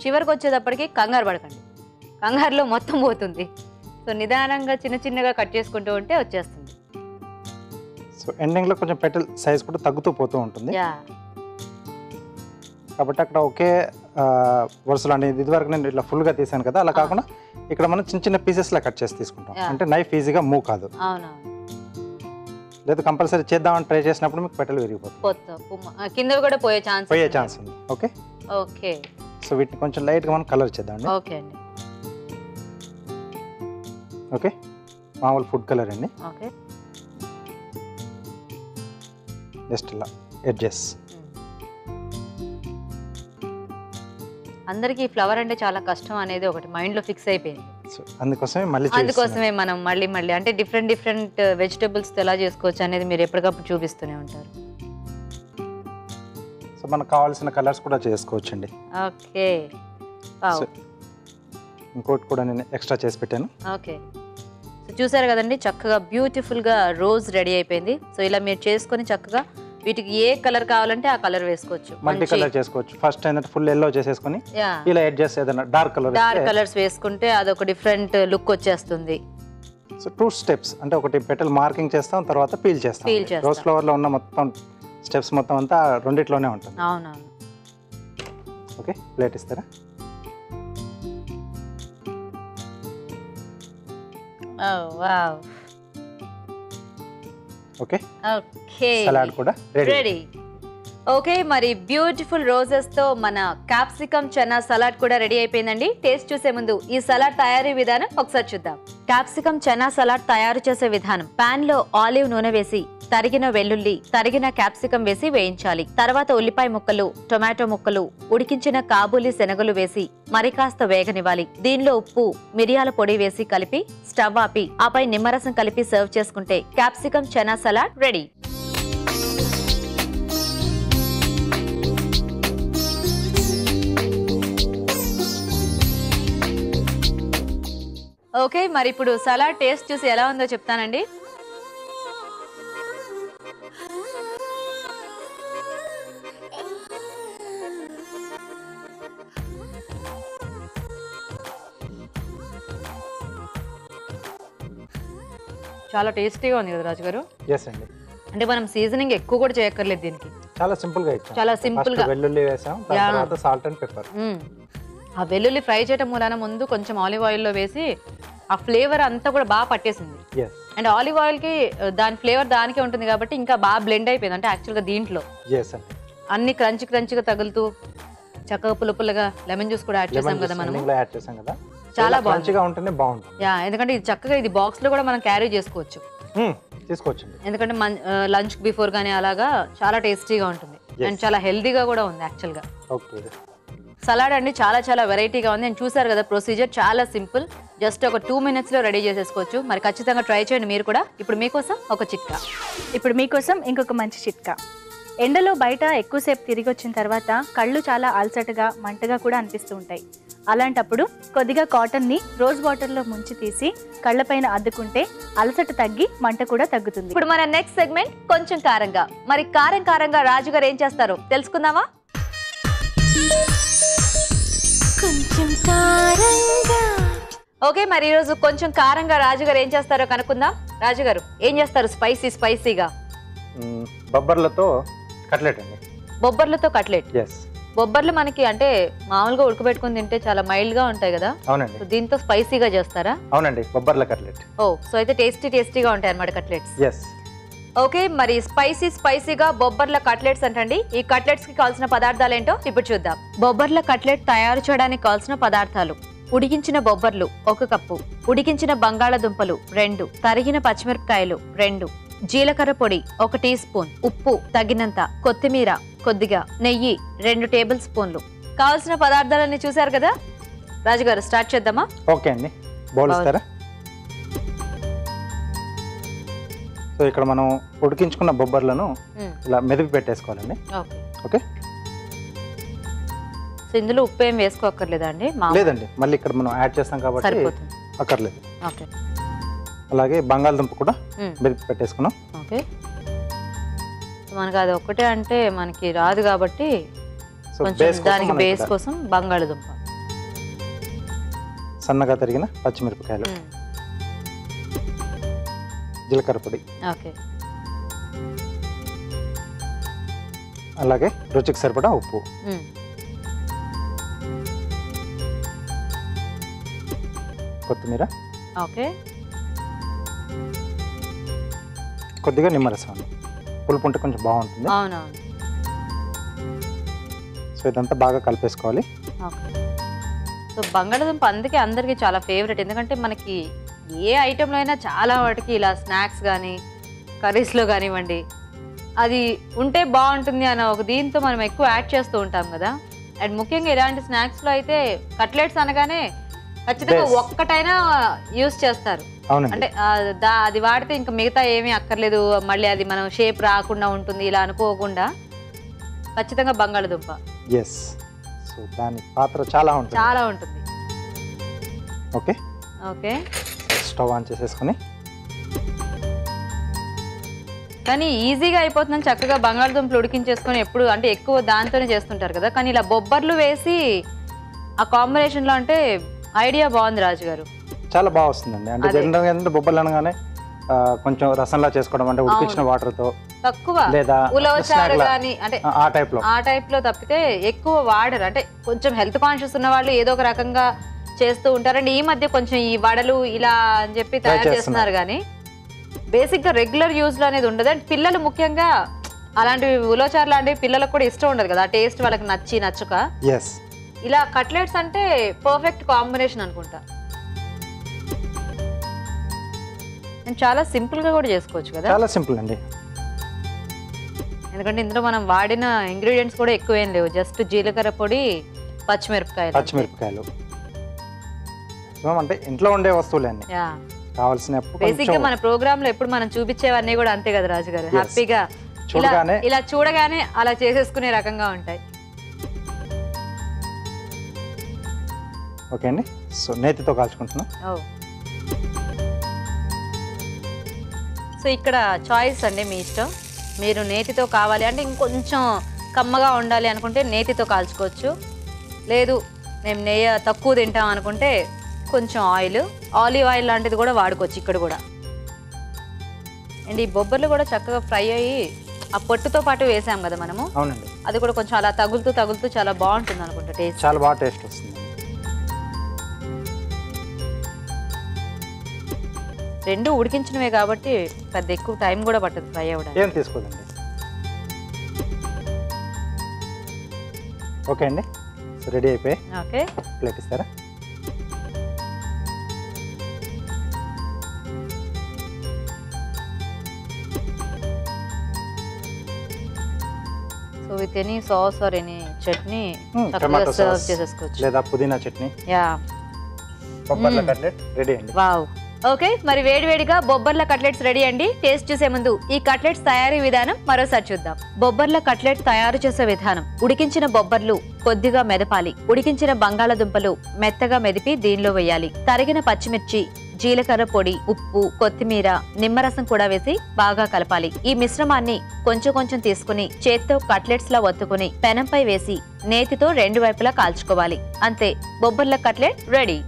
చివరికి వచ్చేటప్పటికి కంగారు పడకండి, కంగారులో మొత్తం పోతుంది. సో నిదానంగా చిన్న చిన్నగా కట్ చేసుకుంటూ ఉంటే వచ్చేస్తుంది. సో ఎండింగ్లో కొంచెం పెటల్ సైజ్ కూడా తగ్గుతూ పోతూ ఉంటుంది కాబట్టి అక్కడ ఒకే వరుసలో అంటే ఇదివరకు నేను ఇట్లా ఫుల్గా తీసాను కదా, అలా కాకుండా ఇక్కడ మనం చిన్న చిన్న పీసెస్లా కట్ చేసి తీసుకుంటాం. అంటే నైఫ్ ఈజీగా మూవ్ కాదు. లేదా కంపల్సరీ చేద్దామని ట్రై చేసినప్పుడు మీకు పెటల్ విరిగిపోతుంది, కింద కూడా పోయే ఛాన్స్ ఉంది. Okay okay. సో వీటిని కొంచెం లైట్గా మనం కలర్ చేద్దామండి. ఓకే అండి. ఓకే, మామూలు ఫుడ్ కలర్ అండి. ఓకే, జస్ట్ ఇలా ఎడ్జెస్. అందరికి ఫ్లవర్ అంటే చాలా కష్టం అనేది ఒకటి మైండ్ లో ఫిక్స్ అయిపోయింది. సో అందుకోసమే మళ్ళీ అందుకోసమే మనం మళ్ళీ అంటే డిఫరెంట్ వెజిటబుల్స్ ఎలా చేసుకోవచ్చు అనేది మీరు ఎప్పటికప్పుడు చూపిస్తూనే ఉంటారు. సో మనకు కావాల్సిన కలర్స్ కూడా చేసుకోవచ్చండి. Okay, wow. ఇంకోటి కూడా నేను ఎక్స్ట్రా చేసి పెట్టాను. ఓకే, సో చూసారు కదండి, చక్కగా బ్యూటిఫుల్ గా రోజ్ రెడీ అయిపోయింది. సో ఇలా మీరు చేసుకొని చక్కగా వీటికి ఏ కలర్ కావాలంటే ఆ కలర్ వేసుకోవచ్చు. మల్టీ కలర్ చేసుకోవచ్చు. ఫస్ట్ ఏంటంటే ఫుల్ ఎల్లో చేసేసుకొని ఇలా ఎడ్జెస్ ఏదైనా డార్క్ కలర్స్ వేసుకుంటే అదొక డిఫరెంట్ లుక్ వచ్చేస్తుంది. సో 2 స్టెప్స్ అంటే ఒకటి పెటల్ మార్కింగ్ చేస్తాం, తర్వాత పీల్ చేస్తాం. రోజ్ ఫ్లవర్ లో ఉన్న మొత్తం స్టెప్స్ మొత్తం అంతా రెండిట్లోనే ఉంటుంది. అవునవును. ఓకే, ప్లేట్ ఇస్తారా? వావ్. ఓకే, ఓకే, సలాడ్ కూడా రెడీ. ఓకే, మరి బ్యూటిఫుల్ రోజెస్ తో మన క్యాప్సికమ్ చనా సలాడ్ కూడా రెడీ అయిపోయిందండి. టేస్ట్ చూసే ముందు ఈ సలాడ్ తయారీ విధానం ఒకసారి చూద్దాం. క్యాప్సికమ్ చనా సలాడ్ తయారు చేసే విధానం: పాన్ లో ఆలివ్ నూనె వేసి తరిగిన వెల్లుల్లి, తరిగిన క్యాప్సికం వేసి వేయించాలి. తర్వాత ఉల్లిపాయ ముక్కలు, టొమాటో ముక్కలు, ఉడికించిన కాబూలి శనగలు వేసి మరి కాస్త వేగనివ్వాలి. దీనిలో ఉప్పు, మిరియాల పొడి వేసి కలిపి స్టవ్ ఆపి ఆపై నిమ్మరసం కలిపి సర్వ్ చేసుకుంటే capsicum chana salad ready. Okay, మరి ఇప్పుడు సలాడ్ టేస్ట్ చూసి ఎలా ఉందో చెప్తానండి. చాలా టేస్టీగా ఉంది కదా రాజు గారు. ఎస్ అండి. అంటే మనం సీజనింగ్ ఎక్కువ కూడా చేయక్కర్లేదు దీనికి. చాలా సింపుల్ గా ఇచ్చాం. చాలా సింపుల్ గా వెల్లుల్లి వేసాం, తర్వాత సాల్ట్ అండ్ పెప్పర్. ఆ వెల్లుల్లి ఫ్రై చేయడం మూలాన ముందు కొంచెం ఆలివ్ ఆయిల్ లో వేసి ఆ ఫ్లేవర్ అంతా కూడా బాగా పట్టేసింది. అండ్ ఆలివ్ ఆయిల్ కి దాని ఫ్లేవర్ దానికే ఉంటుంది కాబట్టి ఇంకా బాగా బ్లెండ్ అయిపోయింది. అంటే యాక్చువల్ గా దీంట్లో అన్ని క్రంచిగా తగులుతూ చక్కగా పుల్లగా లెమన్ జ్యూస్ కూడా యాడ్ చేసాం కదా మనం. చాలా మంచిగా ఉంటుంది, బాగుంటుంది. యా, ఎందుకంటే ఇది చక్కగా ఇది బాక్స్ లో కూడా మనం క్యారీ చేసుకోవచ్చు. తీసుకోవచ్చు ఎందుకంటే లంచ్ బిఫోర్ గానీ అలాగా చాలా టేస్టీగా ఉంటుంది. అండ్ చాలా హెల్దీగా కూడా ఉంది యాక్చువల్ గా. ఓకే, సలాడ్ అండి చాలా వెరైటీగా ఉంది. అండ్ చూసారు కదా, ప్రొసీజర్ చాలా సింపుల్. జస్ట్ ఒక 2 minutes లో రెడీ చేసేసుకోవచ్చు. మరి ఖచ్చితంగా ట్రై చేయండి మీరు కూడా. ఇప్పుడు మీకోసం ఒక చిట్కా. ఇప్పుడు మీకోసం ఇంకొక మంచి చిట్కా. ఎండలో బయట ఎక్కువసేపు తిరిగి వచ్చిన తర్వాత కళ్ళు చాలా అలసటగా మంటగా కూడా అనిపిస్తూ ఉంటాయి. అలాంటప్పుడు కొద్దిగా కాటన్ని రోజ్ వాటర్లో ముంచి తీసి కళ్ళపైన అద్దుకుంటే అలసట తగ్గి మంట కూడా తగ్గుతుంది. ఇప్పుడు మన నెక్స్ట్ సెగ్మెంట్ కొంచెం కారంగా. మరి కారంగా రాజుగారు ఏం చేస్తారో తెలుసుకుందామా? కొంచెం కారంగా. ఓకే, మరి ఈరోజు కొంచెం కారంగా రాజుగారు ఏం చేస్తారో కనుక్కుందాం. రాజుగారు ఏం చేస్తారు స్పైసీగా? బొబ్బర్లతో కట్లెట్ అండి. బొబ్బర్లతో కట్లెట్. ఎస్. బొబ్బర్లు మనకి అంటే మామూలుగా ఉడకబెట్టుకుని తింటే చాలా మైల్డ్ గా ఉంటాయి కదా. అవునండి. దీంతో స్పైసీగా చేస్తారా? అవునండి, బొబ్బర్ల కట్లెట్. ఓ, సో అయితే టేస్టీగా ఉంటాయి అన్నమాట కట్లెట్స్. ఎస్. ఓకే, మరి స్పైసీగా బొబ్బర్ల కట్లెట్స్ అంటండి. ఈ కట్లెట్స్ కి కావాల్సిన పదార్థాలు ఏంటో ఇప్పుడు చూద్దాం. బొబ్బర్ల కట్లెట్ తయారు చేయడానికి కావాల్సిన పదార్థాలు: ఉడికించిన బొబ్బర్లు 1 కప్పు, ఉడికించిన బంగాళాదుంపలు 2, తరిగిన పచ్చిమిరపకాయలు 2, జీలకర్ర పొడి 1 టీ స్పూన్, ఉప్పు తగినంత, కొత్తిమీర కొద్దిగా, నెయ్యి 2 టేబుల్ స్పూన్లు. కావాల్సిన పదార్థాలన్నీ చూసారు కదా. రాజుగారు స్టార్ట్ చేద్దామా? ఓకే అండి, బౌల్ ఇస్తారా? సో ఇక్కడ మనం ఉడికించుకున్న బొబ్బర్లను ఇలా మెదిపి పెట్టేసుకోవాలండి. ఓకే. సో ఇందులో ఉప్పు ఏం వేసుకోక్కర్లేదా అండి? లేదండి, మళ్ళీ ఇక్కడ మనం యాడ్ చేస్తాం కాబట్టి అక్కర్లేదు. ఓకే. అలాగే బంగాళదుంప కూడా మెదిపి పెట్టేసుకున్నాం. ఓకే. మనకి అది ఒక్కటే అంటే మనకి రాదు కాబట్టి కొంచెం దానికి బేస్ కోసం బంగాళదుంప, సన్నగా తరిగిన పచ్చిమిరపకాయలు, జీలకర్ర పొడి, ఓకే, అలాగే రుచికి సరిపడా ఉప్పు, కొత్తిమీర, ఓకే, కొద్దిగా నిమ్మరసం అండి. పులుపు ఉంటే కొంచెం బాగుంటుంది. అవునవును. సో ఇదంతా బాగా కలిపేసుకోవాలి. ఓకే. సో బంగాళదుంప అందుకే అందరికి చాలా ఫేవరెట్. ఎందుకంటే మనకి ఏ ఐటెంలో అయినా చాలా వాటికి ఇలా స్నాక్స్ కానీ కర్రీస్లో కానివ్వండి అది ఉంటే బాగుంటుంది అన్న ఒక దీంతో మనం ఎక్కువ యాడ్ చేస్తూ ఉంటాం కదా. అండ్ ముఖ్యంగా ఇలాంటి స్నాక్స్లో అయితే కట్లెట్స్ అనగానే ఖచ్చితంగా ఒక్కటైనా యూస్ చేస్తారు. అంటే అది వాడితే ఇంకా మిగతా ఏమీ అక్కర్లేదు, మళ్ళీ అది మనం షేప్ రాకుండా ఉంటుంది ఇలా అనుకోకుండా ఖచ్చితంగా బంగాళదుంప. సో దాని పాత్ర చాలా ఉంటుంది. ఓకే ఓకే, స్టవ్ ఆన్ చేసేసుకుని కానీ ఈజీగా అయిపోతుందని చక్కగా బంగాళదుంపలు ఉడికించేసుకొని ఎప్పుడు అంటే ఎక్కువ దాంతోనే చేస్తుంటారు కదా, కానీ ఇలా బొబ్బర్లు వేసి ఆ కాంబినేషన్లో అంటే ఐడియా బాగుంది రాజు గారు. చాలా బాగా వస్తుందండి. అంటే జనరల్గా ఏంటంటే బొబ్బర్లు అనగానే కొంచెం రసంలా చేసుకోవడం అంటే ఉడికించిన వాటర్తో తక్కువ లేదా ఉలవచారు కానీ అంటే ఆ టైప్ లో తప్పితే ఎక్కువ వాడరు. అంటే కొంచెం హెల్త్ కాన్షియస్ ఉన్న వాళ్ళు ఏదో ఒక రకంగా చేస్తూ ఉంటారు. అండ్ ఈ మధ్య కొంచెం ఈ వడలు ఇలా అని చెప్పి తయారు చేస్తున్నారు, కానీ బేసిక్ గా రెగ్యులర్ యూజ్ లో అనేది ఉండదు. అండ్ పిల్లలు ముఖ్యంగా అలాంటివి ఉలవచారు లాంటివి పిల్లలకు కూడా ఇష్టం ఉండదు కదా, టేస్ట్ వాళ్ళకి నచ్చక. ఇలా కట్లెట్స్ అంటే పర్ఫెక్ట్ కాంబినేషన్ అనుకుంటా. చాలా సింపుల్ గా కూడా చేసుకోవచ్చు కదా. చాలా సింపుల్ అండి, ఎందుకంటే ఇందులో మనం వాడిన ఇంగ్రీడియంట్స్ కూడా ఎక్కువేం లేవు, జస్ట్ జీలకర్ర పొడి, పచ్చిమిరపకాయలు అంటే ఇంట్లో ఉండే వస్తువులే అన్ని కావాల్సిన. బేసిక్ గా మన ప్రోగ్రామ్ లో ఎప్పుడు మనం చూపించేవన్నీ కూడా అంతే కదా రాజు గారు, హ్యాపీగా ఇలా చూడగానే అలా చేసేసుకునే రకంగా ఉంటాయి. ఓకే అండి, సో నేతితో కాల్చుకుంటున్నాం. సో ఇక్కడ చాయిస్ అండి మీ ఇష్టం, మీరు నేతితో కావాలి అంటే ఇంకొంచెం కమ్మగా ఉండాలి అనుకుంటే నేతితో కాల్చుకోవచ్చు, లేదు మేము నెయ్యి తక్కువ తింటాం అనుకుంటే కొంచెం ఆలివ్ ఆయిల్ లాంటిది కూడా వాడుకోవచ్చు ఇక్కడ కూడా. అండ్ ఈ బొబ్బర్లు కూడా చక్కగా ఫ్రై అయ్యి ఆ పొట్టుతో పాటు వేసాం కదా మనము. అవునండి, అది కూడా కొంచెం అలా తగులుతూ చాలా బాగుంటుంది అనుకుంటా, టేస్ట్ చాలా బాగా టేస్ట్ వస్తుంది. రెండు ఉడికించినవే కాబట్టి పెద్ద ఎక్కువ టైం కూడా పట్టదు ఫ్రై అవ్వడానికి. ఏం తీసుకోదండి. ఓకే అండి, సో రెడీ అయిపోయి. ఓకే, ప్లేట్ ఇస్తారా? So with any sauce or any chutney serve చేసేసుకోవచ్చు, లేదా పుదీనా చట్నీ. బొబ్బర్ల కట్లెట్ రెడీ అండి. వావ్. ఓకే, మరి వేడివేడిగా బొబ్బర్ల కట్లెట్స్ రెడీ అండి. టేస్ట్ చూసే ముందు ఈ కట్లెట్స్ తయారీ విధానం మరోసారి చూద్దాం. బొబ్బర్ల కట్లెట్ తయారు చేసే విధానం: ఉడికించిన బొబ్బర్లు కొద్దిగా మెదపాలి, ఉడికించిన బంగాళదుంపలు మెత్తగా మెదిపి దీనిలో వేయాలి, తరిగిన పచ్చిమిర్చి, జీలకర్ర పొడి, ఉప్పు, కొత్తిమీర, నిమ్మరసం కూడా వేసి బాగా కలపాలి. ఈ మిశ్రమాన్ని కొంచెం తీసుకుని చేత్తో కట్లెట్స్ లా ఒత్తుకుని పెనంపై వేసి నేతితో రెండు వైపులా కాల్చుకోవాలి. అంతే, బొబ్బర్ల కట్లెట్ రెడీ.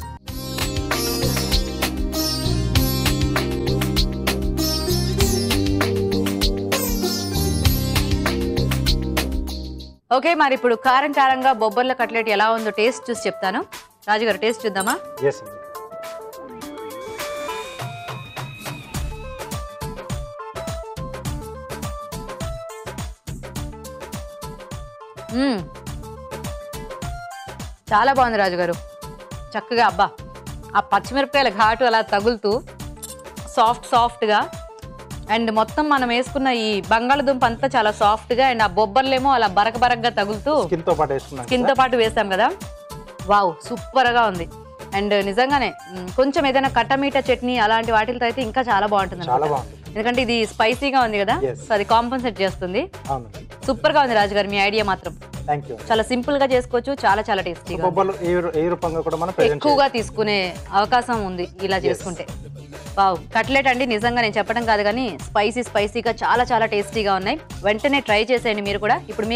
ఓకే, మరి ఇప్పుడు కారంగా బొబ్బర్ల కట్లెట్ ఎలా ఉందో టేస్ట్ చూసి చెప్తాను. రాజుగారు టేస్ట్ చూద్దామా? చాలా బాగుంది రాజుగారు, చక్కగా. అబ్బా, ఆ పచ్చిమిరపకాయల ఘాటు అలా తగులుతూ సాఫ్ట్గా, అండ్ మొత్తం మనం వేసుకున్న ఈ బంగాళదుంప అంతా చాలా సాఫ్ట్గా, అండ్ ఆ బొబ్బర్లేమో అలా బరకగా తగులుతూ స్కిన్ తో పాటు వేసాం కదా. వావ్, సూపర్గా ఉంది. అండ్ నిజంగానే కొంచెం ఏదైనా కట్టమీట చట్నీ అలాంటి వాటితో అయితే ఇంకా చాలా బాగుంటుంది, ఎందుకంటే ఇది స్పైసీగా ఉంది కదా, సో అది కాంపన్సేట్ చేస్తుంది. సూపర్ గా ఉంది రాజుగారు, మీ ఐడియా మాత్రం చాలా సింపుల్ గా చేసుకోవచ్చు, చాలా టేస్టీగా, ఎక్కువగా తీసుకునే అవకాశం ఉంది ఇలా చేసుకుంటే. వావ్, కట్లెట్ అండి నిజంగా నేను చెప్పడం కాదు కానీ స్పైసీగా చాలా టేస్టీగా ఉన్నాయి. వెంటనే ట్రై చేసేయండి మీరు కూడా. ఇప్పుడు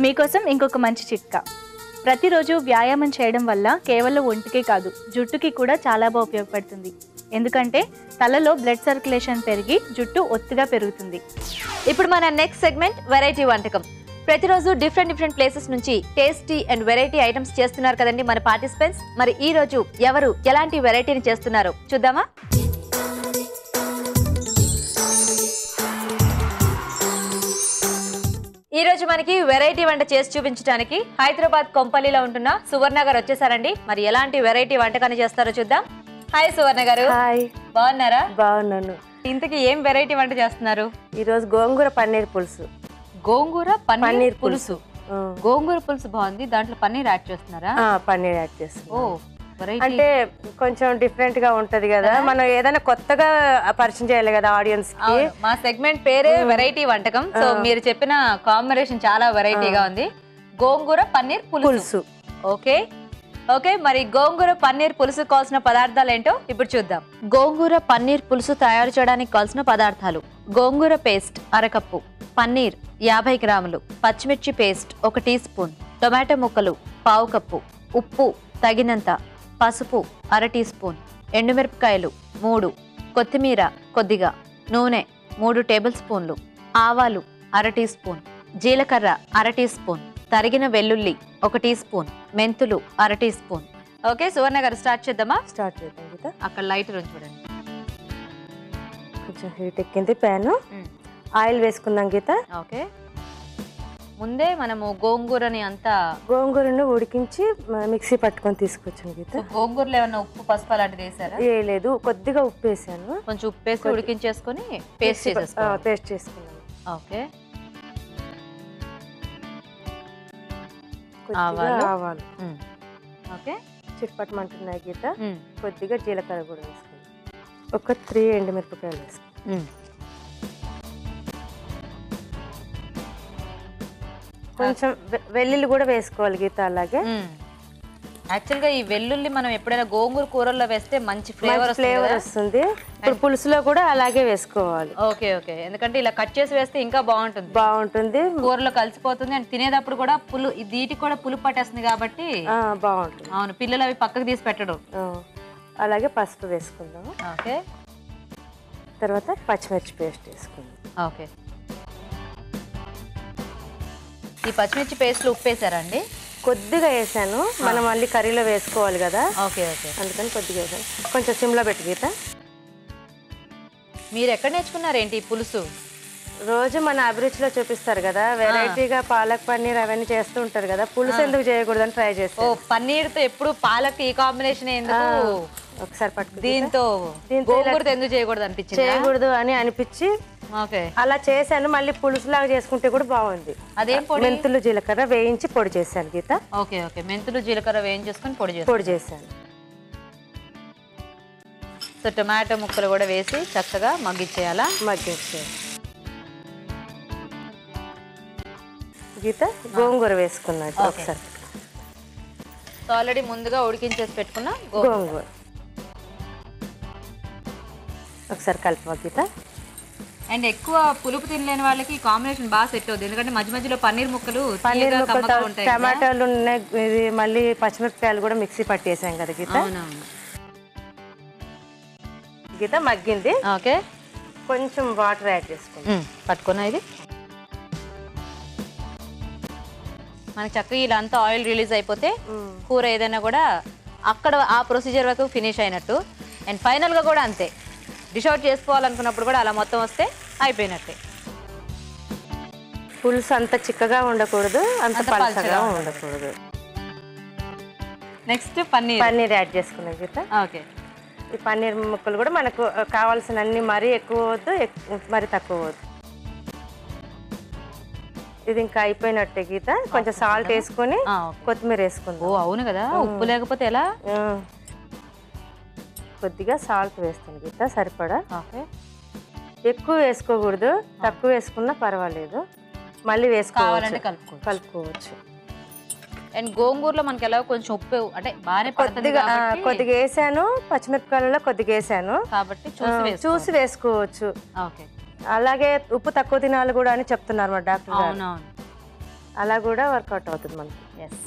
మీకోసం ఇంకొక మంచి చిట్కా. ప్రతిరోజు వ్యాయామం చేయడం వల్ల కేవలం ఒంటికే కాదు జుట్టుకి కూడా చాలా బాగా ఉపయోగపడుతుంది. ఎందుకంటే తలలో బ్లడ్ సర్క్యులేషన్ పెరిగి జుట్టు ఒత్తుగా పెరుగుతుంది. ఇప్పుడు మన నెక్స్ట్ సెగ్మెంట్ వెరైటీ వంటకం. ప్రతిరోజు డిఫరెంట్ ప్లేసెస్ నుంచి టేస్టీ అండ్ వెరైటీ ఐటమ్స్ చేస్తున్నారు కదండి మన పార్టిసిపెంట్స్. మరి ఈ రోజు ఎవరు ఎలాంటి వెరైటీని చేస్తున్నారో చూద్దామా? ఈ రోజు మనకి వెరైటీ వంట చేసి చూపించడానికి హైదరాబాద్ కొంపల్లిలో ఉంటున్న సువర్ణ గారు వచ్చేసారండి. మరి ఎలాంటి వెరైటీ వంటకాన్ని చేస్తారో చూద్దాం. హాయ్ సువర్ణ గారు. హాయ్, బాగున్నారా? బాగున్నాను. ఇంతకీ ఏం వెరైటీ వంట చేస్తున్నారు? ఈరోజు గోంగూర పన్నీర్ పులుసు. గోంగూర పన్నీర్ పులుసు. ఆ. గోంగూర పులుసు బాగుంది, దాంట్లో పన్నీర్ యాడ్ చేస్తున్నారా? పన్నీర్ యాడ్ చేస్తాం. ఓ వెరైటీ. అంటే కొంచెం డిఫరెంట్ గా ఉంటది కదా, మనం ఏదైనా కొత్తగా పరిచయం చేయాలి కదా ఆడియన్స్ కి. అవును, మా సెగ్మెంట్ పేరే వెరైటీ వంటకం. సో మీరు చెప్పిన కాంబినేషన్ చాలా వెరైటీగా ఉంది. గోంగూర పన్నీర్ పులుసు. ఓకే ఓకే, మరి గోంగూర పన్నీర్ పులుసు కావాల్సిన పదార్థాలు ఏంటో ఇప్పుడు చూద్దాం. గోంగూర పన్నీర్ పులుసు తయారు చేయడానికి కావాల్సిన పదార్థాలు: గోంగూర పేస్ట్ అరకప్పు, పన్నీర్ 50 గ్రాములు, పచ్చిమిర్చి పేస్ట్ 1 టీ స్పూన్, టొమాటో ముక్కలు 1/2 కప్పు, ఉప్పు తగినంత, పసుపు 1/2 టీ స్పూన్, ఎండుమిరపకాయలు 3, కొత్తిమీర కొద్దిగా, నూనె 3 టేబుల్ స్పూన్లు, ఆవాలు 1/2 టీ స్పూన్, జీలకర్ర 1/2 టీ స్పూన్, తరిగిన వెల్లుల్లి 1 టీ స్పూన్, మెంతులు 1/2 టీ స్పూన్. ఓకే సువర్ణ గారు, స్టార్ట్ చేద్దామా? స్టార్ట్ చేద్దాం గీత. అక్కడ లైట్ నుంచి చూడండి. కొంచెం హీట్ ఎక్కింది ప్యాన్. ఆయిల్ వేసుకుందాం గీత. ఓకే, ముందే మనము గోంగూరని అంతా గోంగూరను ఉడికించి మిక్సీ పట్టుకొని తీసుకొచ్చాను గీత. గోంగూరలో ఏమన్నా ఉప్పు పసుపు అలాంటిది వేసారా? లేదు, కొద్దిగా ఉప్పు వేసాను. కొంచెం ఉప్పు వేసి ఉడికించేసుకొని పేస్ట్ చేసేసుకోవాలి. పేస్ట్ చేసుకున్నాను. ఓకే, కొద్దిగా ఆవాలు. ఓకే, చిట్పట్టమంటున్నాయి గీత. మ్మ్. కొద్దిగా జీలకర్ర కూడా వేసుకున్నాను. ఒక 3 ఎండుమిరపకాయలు వేసుకున్నాను. కొంచెం వెల్లుల్లి కూడా వేసుకోవాలి గీత. అలాగే యాక్చువల్ గా ఈ వెల్లుల్లి మనం ఎప్పుడైనా గోంగూర కూరల్లో వేస్తే మంచి ఫ్లేవర్ వస్తుంది. ఇప్పుడు పులుసులో కూడా అలాగే వేసుకోవాలి. ఓకే ఓకే, ఎందుకంటే ఇలా కట్ చేసి వేస్తే ఇంకా బాగుంటుంది. కూరలో కలిసిపోతుంది అండ్ తినేటప్పుడు కూడా వీటికి కూడా పులుపు పట్టేస్తుంది కాబట్టి బాగుంటుంది. అవును, పిల్లలు అవి పక్కకు తీసి పెట్టడం. అలాగే పసుపు వేసుకుందాం. ఓకే, తర్వాత పచ్చిమిర్చి పేస్ట్ వేసుకుందాం. ఓకే, ఈ పచ్చిమిర్చి పేస్ట్లో ఉప్పు వేసారా అండి? కొద్దిగా వేసాను, మనం మళ్ళీ కర్రీలో వేసుకోవాలి కదా. ఓకే ఓకే, అందుకని కొద్దిగా వేసాను. కొంచెం సిమ్లో పెట్టి గీత. మీరు ఎక్కడ నేర్చుకున్నారేంటి ఈ పులుసు? రోజు మన అభిరుచిలో చూపిస్తారు కదా, వెరైటీగా పాలక్ పన్నీర్ అవన్నీ చేస్తూ ఉంటారు కదా, పులుసు ఎందుకు చేయకూడదని ట్రై చేస్తాను. ఓ, పన్నీర్తో ఎప్పుడు పాలక్ ఈ కాంబినేషన్ ఎందుకు? ఒకసారి పట్టుకు. దీంతో గోంగూరతో ఎందుకు చేయకూడదు అనిపించింది? చేయకూడదు అని అనిపించి ఓకే అలా చేశాను. మళ్ళీ పులుసులాగా చేసుకుంటే కూడా బాగుంది. అదేం పొడి? మెంతులు జీలకర్ర వేయించి పొడి చేశాను గీత. ఓకే ఓకే, మెంతులు జీలకర్ర వేయించేసుకొని పొడి చేశాను. సో టొమాటో ముక్కలు కూడా వేసి చక్కగా మగ్గిచ్చేయాలా? మగ్గించాను గీత. గోంగూర వేసుకున్నాను ఒకసారి. సో ఆల్రెడీ ముందుగా ఉడికించేసి పెట్టుకున్న గోంగూర ఒకసారి కలిపి గీత. అండ్ ఎక్కువ పులుపు తినలేని వాళ్ళకి ఈ కాంబినేషన్ బాగా సెట్ అవుతుంది, ఎందుకంటే మధ్య మధ్యలో పన్నీర్ ముక్కలు టమాటాలు ఉన్నాయి, ఇది మళ్ళీ పచ్చిమిరపకాయలు కూడా మిక్సీ పట్టేసాం కదా గీత. గీత మగ్గింది. ఓకే, కొంచెం వాటర్ యాడ్ చేసుకుంటాం. పట్టుకున్నా ఇది మనకి చక్కగా ఇలా అంతా ఆయిల్ రిలీజ్ అయిపోతే కూర ఏదైనా కూడా అక్కడ ఆ ప్రొసీజర్ వరకు ఫినిష్ అయినట్టు. అండ్ ఫైనల్గా కూడా అంతే, డిష్ అవుట్ చేసుకోవాలనుకున్నప్పుడు కూడా అలా మొత్తం వస్తే అయిపోయినట్టే. పులుసు అంత చిక్కగా ఉండకూడదు, అంత పలచగా ఉండకూడదు. నెక్స్ట్ పన్నీర్ యాడ్ చేసుకున్నాం గీత. ఓకే, ఈ పన్నీర్ ముక్కలు కూడా మనకు కావాల్సిన అన్ని మరీ ఎక్కువ వద్దు, మరీ తక్కువ వద్దు. ఇది ఇంకా అయిపోయినట్టే గీత. కొంచెం సాల్ట్ వేసుకొని కొత్తిమీర వేసుకుందాం. ఓ అవును కదా, ఉప్పు లేకపోతే ఎలా? కొద్దిగా సాల్ట్ వేస్తాను గీత, సరిపడా. ఓకే, ఎక్కువ వేసుకోకూడదు, తక్కువ వేసుకున్నా పర్వాలేదు, మళ్ళీ వేసుకోవాలంటే కలుపుకోవచ్చు. అండ్ గోంగూరలో మనకి ఎలా కొంచెం ఉప్పు అంటే బాగానే కొద్దిగా వేసాను, పచ్చిమిరపకాయలలో కొద్దిగా వేసాను కాబట్టి చూసి వేసుకోవచ్చు. ఓకే, అలాగే ఉప్పు తక్కువ తినాలి కూడా అని చెప్తున్నారు మా డాక్టర్ గారు. అవునవును, అలా కూడా వర్కౌట్ అవుతుంది మనకి. ఎస్,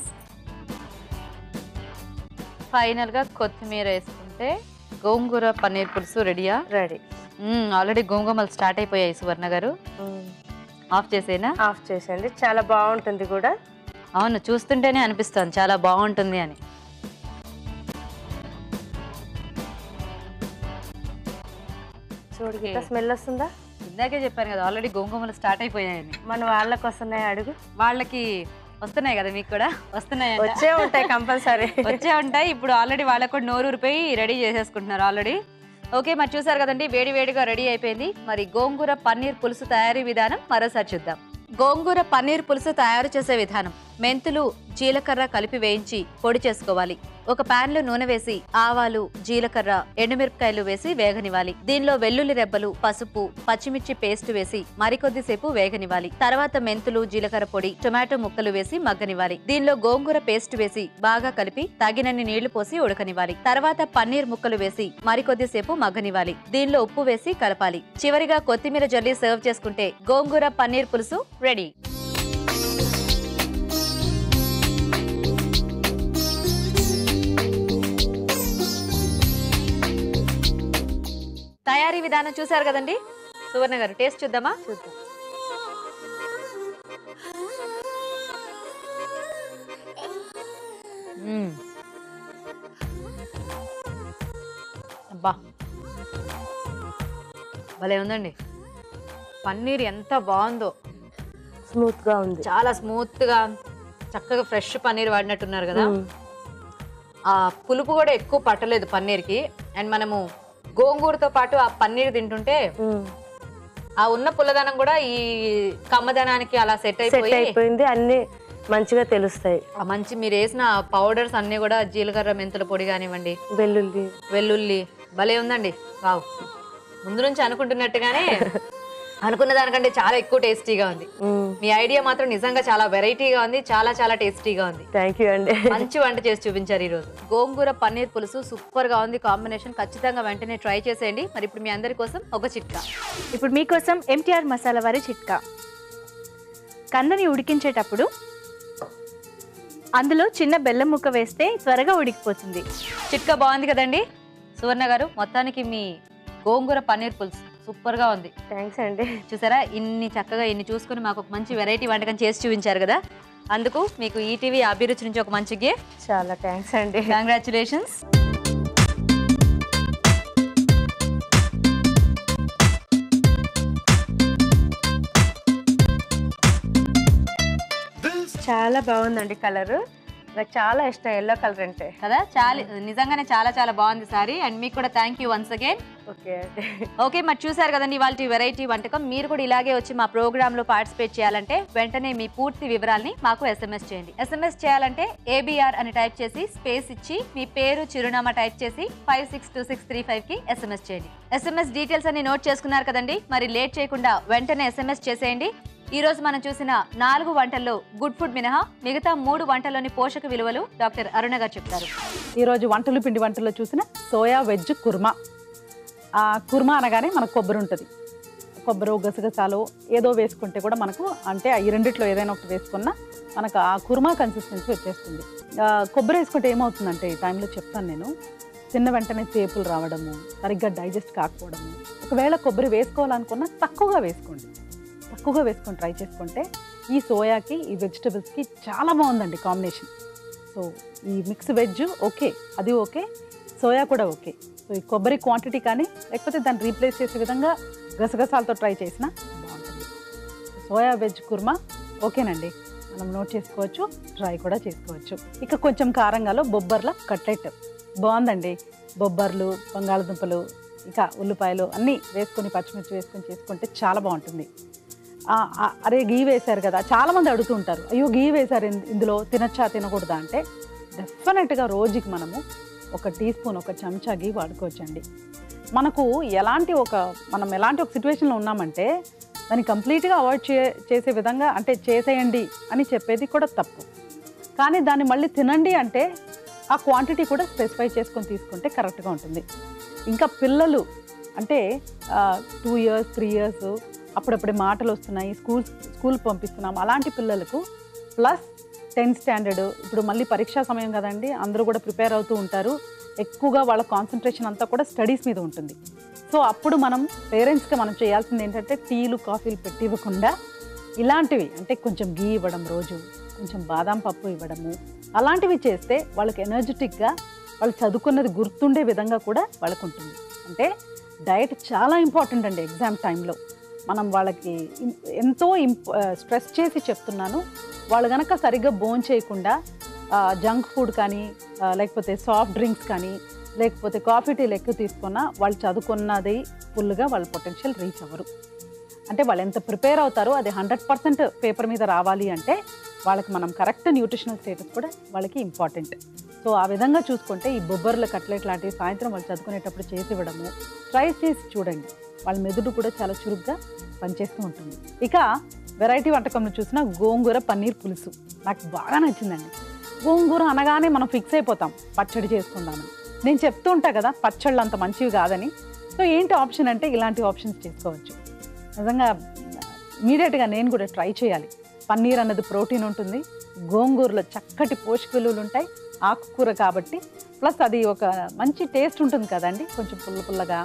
ఫైనల్గా కొత్తిమీర వేసుకుంటే గోంగూర పన్నీర్ పులుసు రెడీయా? రెడీ. ఆల్రెడీ గోంగూమలు స్టార్ట్ అయిపోయాయి సువర్ణ గారు. ఆఫ్ చేసేనా? ఆఫ్ చేసేయండి, చాలా బాగుంటుంది కూడా. అవును, చూస్తుంటేనే అనిపిస్తుంది చాలా బాగుంటుంది అని. చూడు గీత, స్మెల్ వస్తుందా? ఇందాకే చెప్పాను కదా ఆల్రెడీ గోంగూమలు స్టార్ట్ అయిపోయాయని. మన వాళ్ళకి వస్తున్నాయి అడుగు. వాళ్ళకి వస్తున్నాయి కదా మీకు కూడా వస్తున్నాయి వచ్చే ఉంటాయి కంపల్సరీ. వచ్చే ఉంటాయి. ఇప్పుడు ఆల్రెడీ వాళ్ళకు కూడా నోరు ఊరిపోయి రెడీ చేసేసుకుంటున్నారు ఆల్రెడీ. ఓకే, మరి చూసారు కదండి, వేడి వేడిగా రెడీ అయిపోయింది. మరి గోంగూర పన్నీర్ పులుసు తయారీ విధానం మరోసారి చూద్దాం. గోంగూర పన్నీర్ పులుసు తయారు చేసే విధానం: మెంతులు, జీలకర్ర కలిపి వేయించి పొడి చేసుకోవాలి. ఒక పాన్ లో నూనె వేసి ఆవాలు, జీలకర్ర, ఎండుమిరపకాయలు వేసి వేగనివ్వాలి. దీనిలో వెల్లుల్లి రెబ్బలు, పసుపు, పచ్చిమిర్చి పేస్ట్ వేసి మరికొద్దిసేపు వేగనివ్వాలి. తర్వాత మెంతులు, జీలకర్ర పొడి, టొమాటో ముక్కలు వేసి మగ్గనివ్వాలి. దీనిలో గోంగూర పేస్ట్ వేసి బాగా కలిపి తగినన్ని నీళ్లు పోసి ఉడకనివ్వాలి. తర్వాత పన్నీర్ ముక్కలు వేసి మరికొద్దిసేపు మగ్గనివ్వాలి. దీనిలో ఉప్పు వేసి కలపాలి. చివరిగా కొత్తిమీర జల్లి సర్వ్ చేసుకుంటే గోంగూర పన్నీర్ పులుసు రెడీ. తయారీ విధానం చూసారు కదండి. సువర్ణ గారు టేస్ట్ చూద్దామా? చూద్దాం. అబ్బా భలే ఉందండి. పన్నీర్ ఎంత బాగుందో, స్మూత్ గా ఉంది. చాలా స్మూత్ గా చక్కగా ఫ్రెష్ పన్నీర్ వాడినట్టున్నారు కదా. ఆ పులుపు కూడా ఎక్కువ పట్టలేదు పన్నీర్కి. అండ్ మనము గోంగూరతో పాటు ఆ పన్నీర్ తింటుంటే ఆ ఉన్న పుల్లదనం కూడా ఈ కమ్మదనానికి అలా సెట్ అయిపోయింది. అన్ని మంచిగా తెలుస్తాయి. ఆ మంచి మీరు వేసిన పౌడర్స్ అన్ని కూడా జీలకర్ర, మెంతుల పొడి కానివ్వండి, వెల్లుల్లి భలే ఉందండి. వావ్, ముందు నుంచి అనుకుంటున్నట్టుగానే అనుకున్న దానికంటే చాలా ఎక్కువ టేస్టీగా ఉంది. మీ ఐడియా మాత్రం నిజంగా చాలా వెరైటీగా ఉంది, చాలా చాలా టేస్టీగా ఉంది. థ్యాంక్ యూ అండి. మంచి వంట చేసి చూపించారు ఈ రోజు. గోంగూర పన్నీర్ పులుసు సూపర్ గా ఉంది కాంబినేషన్. ఖచ్చితంగా వెంటనే ట్రై చేసేయండి. మరి ఇప్పుడు మీ అందరి కోసం ఒక చిట్కా. ఇప్పుడు మీకోసం ఎంటీఆర్ మసాలా వారి చిట్కా. కందని ఉడికించేటప్పుడు అందులో చిన్న బెల్లం ముక్క వేస్తే త్వరగా ఉడికిపోతుంది. చిట్కా బాగుంది కదండి. సువర్ణ గారు, మొత్తానికి మీ గోంగూర పన్నీర్ పులుసు సూపర్ గా ఉంది. థ్యాంక్స్ అండి. చూసారా, ఇన్ని చక్కగా ఇన్ని చూసుకుని మాకు ఒక మంచి వెరైటీ వంటకం చేసి చూపించారు కదా. అందుకు మీకు ఈటీవీ అభిరుచి నుంచి ఒక మంచి గిఫ్ట్. చాలా థ్యాంక్స్ అండి. కంగ్రాచులేషన్స్. చాలా బాగుందండి కలర్. నాకు చాలా ఇష్టం ఎల్లో కలర్ అంటే కదా. చాలా నిజంగానే చాలా చాలా బాగుంది సారీ. అండ్ మీకు కూడా thank you once again. Okay, మరి చూసారు కదండి ఇవాళ వెరైటీ వంటకం. మీరు కూడా ఇలాగే వచ్చి మా ప్రోగ్రామ్ లో పార్టిసిపేట్ చేయాలంటే వెంటనే మీ పూర్తి వివరాల్ని మాకు SMS చేయండి. SMS చేయాలంటే ABR అని టైప్ చేసి స్పేస్ ఇచ్చి మీ పేరు, చిరునామా టైప్ చేసి 562635 కి SMS చేయండి. SMS డీటెయిల్స్ అన్ని నోట్ చేసుకున్నారు కదండి. మరి లేట్ చేయకుండా వెంటనే SMS చేసేయండి. ఈ రోజు మనం చూసిన 4 వంటల్లో గుడ్ ఫుడ్ మినహా మిగతా 3 వంటల్లోని పోషక విలువలు డాక్టర్ అరుణ గారు చెప్తారు. ఈరోజు పిండి వంటల్లో చూసిన సోయా వెజ్ కుర్మా. కుర్మా అనగానే మనకు కొబ్బరి ఉంటుంది. కొబ్బరి, గసగసాలు ఏదో వేసుకుంటే కూడా మనకు అంటే ఈ రెండిట్లో ఏదైనా ఒకటి వేసుకున్నా మనకు ఆ కుర్మా కన్సిస్టెన్సీ వచ్చేస్తుంది. కొబ్బరి వేసుకుంటే ఏమవుతుందంటే ఈ టైంలో చెప్తాను నేను, తిన్న వెంటనే తేపులు రావడము, సరిగ్గా డైజెస్ట్ కాకపోవడము. ఒకవేళ కొబ్బరి వేసుకోవాలనుకున్నా తక్కువగా వేసుకొని ట్రై చేసుకుంటే ఈ సోయాకి, ఈ వెజిటబుల్స్కి చాలా బాగుందండి కాంబినేషన్. సో ఈ మిక్స్ వెజ్ ఓకే, అది ఓకే, సోయా కూడా ఓకే. సో ఈ కొబ్బరి క్వాంటిటీ కానీ లేకపోతే దాన్ని రీప్లేస్ చేసే విధంగా గసగసాలతో ట్రై చేసినా బాగుంటుంది. సోయా వెజ్ కుర్మా ఓకేనండి, మనం నోట్ చేసుకోవచ్చు, ట్రై కూడా చేసుకోవచ్చు. ఇక కొంచెం కారంగాలో బొబ్బర్ల కట్లెట్ బాగుందండి. బొబ్బర్లు, బంగాళదుంపలు, ఇక ఉల్లిపాయలు అన్నీ వేసుకొని పచ్చిమిర్చి వేసుకొని చేసుకుంటే చాలా బాగుంటుంది. అరే గీ వేశారు కదా, చాలామంది అడుగుతూ ఉంటారు, అయ్యో గీ వేశారు ఇందులో తినచ్చా తినకూడదా అంటే డెఫినెట్గా రోజుకి మనము ఒక టీ స్పూన్, ఒక చెంచా గీ వాడుకోవచ్చండి. మనకు మనం ఎలాంటి ఒక సిచ్యువేషన్లో ఉన్నామంటే దాన్ని కంప్లీట్గా అవాయిడ్ చేసే విధంగా అంటే చేసేయండి అని చెప్పేది కూడా తప్పు. కానీ దాన్ని మళ్ళీ తినండి అంటే ఆ క్వాంటిటీ కూడా స్పెసిఫై చేసుకొని తీసుకుంటే కరెక్ట్గా ఉంటుంది. ఇంకా పిల్లలు అంటే 2 years 3 years అప్పుడప్పుడే మాటలు వస్తున్నాయి, స్కూల్ పంపిస్తున్నాం, అలాంటి పిల్లలకు ప్లస్ 10th standard ఇప్పుడు మళ్ళీ పరీక్షా సమయం కదండి, అందరూ కూడా ప్రిపేర్ అవుతూ ఉంటారు. ఎక్కువగా వాళ్ళ కాన్సన్ట్రేషన్ అంతా కూడా స్టడీస్ మీద ఉంటుంది. సో అప్పుడు మనం పేరెంట్స్గా మనం చేయాల్సింది ఏంటంటే టీలు, కాఫీలు పెట్టి ఇవ్వకుండా ఇలాంటివి అంటే కొంచెం గీ ఇవ్వడం, రోజు కొంచెం బాదాం పప్పు ఇవ్వడము, అలాంటివి చేస్తే వాళ్ళకి ఎనర్జెటిక్గా వాళ్ళు చదువుకున్నది గుర్తుండే విధంగా కూడా వాళ్ళకు ఉంటుంది. అంటే డయట్ చాలా ఇంపార్టెంట్ అండి. ఎగ్జామ్ టైంలో మనం వాళ్ళకి ఎంతో స్ట్రెస్ చేసి చెప్తున్నాను, వాళ్ళు కనుక సరిగ్గా బోన్ చేయకుండా జంక్ ఫుడ్ కానీ లేకపోతే సాఫ్ట్ డ్రింక్స్ కానీ లేకపోతే కాఫీ టీలు ఎక్కువ తీసుకున్నా వాళ్ళు చదువుకున్నది ఫుల్గా వాళ్ళ పొటెన్షియల్ రీచ్ అవ్వరు. అంటే వాళ్ళు ఎంత ప్రిపేర్ అవుతారో అది 100% పేపర్ మీద రావాలి అంటే వాళ్ళకి మనం కరెక్ట్ న్యూట్రిషనల్ స్టేటస్ కూడా వాళ్ళకి ఇంపార్టెంట్. సో ఆ విధంగా చూసుకుంటే ఈ బొబ్బర్ల కట్లెట్ లాంటివి సాయంత్రం వాళ్ళు చదువుకునేటప్పుడు చేసి ఇవ్వడము ట్రై చేసి చూడండి. వాళ్ళ మెదడు కూడా చాలా చురుగ్గా పనిచేస్తూ ఉంటుంది. ఇక వెరైటీ వంటకంలో చూసిన గోంగూర పన్నీర్ పులుసు నాకు బాగా నచ్చిందండి. గోంగూర అనగానే మనం ఫిక్స్ అయిపోతాం పచ్చడి చేసుకుందామని. నేను చెప్తూ ఉంటా కదా పచ్చళ్ళు అంత మంచివి కాదని. సో ఏంటి ఆప్షన్ అంటే ఇలాంటి ఆప్షన్స్ చేసుకోవచ్చు. నిజంగా ఇమీడియట్గా నేను కూడా ట్రై చేయాలి. పన్నీర్ అన్నది ప్రోటీన్ ఉంటుంది, గోంగూరలో చక్కటి పోషక విలువలు ఉంటాయి, ఆకుకూర కాబట్టి, ప్లస్ అది ఒక మంచి టేస్ట్ ఉంటుంది కదండి, కొంచెం పుల్ల పుల్లగా.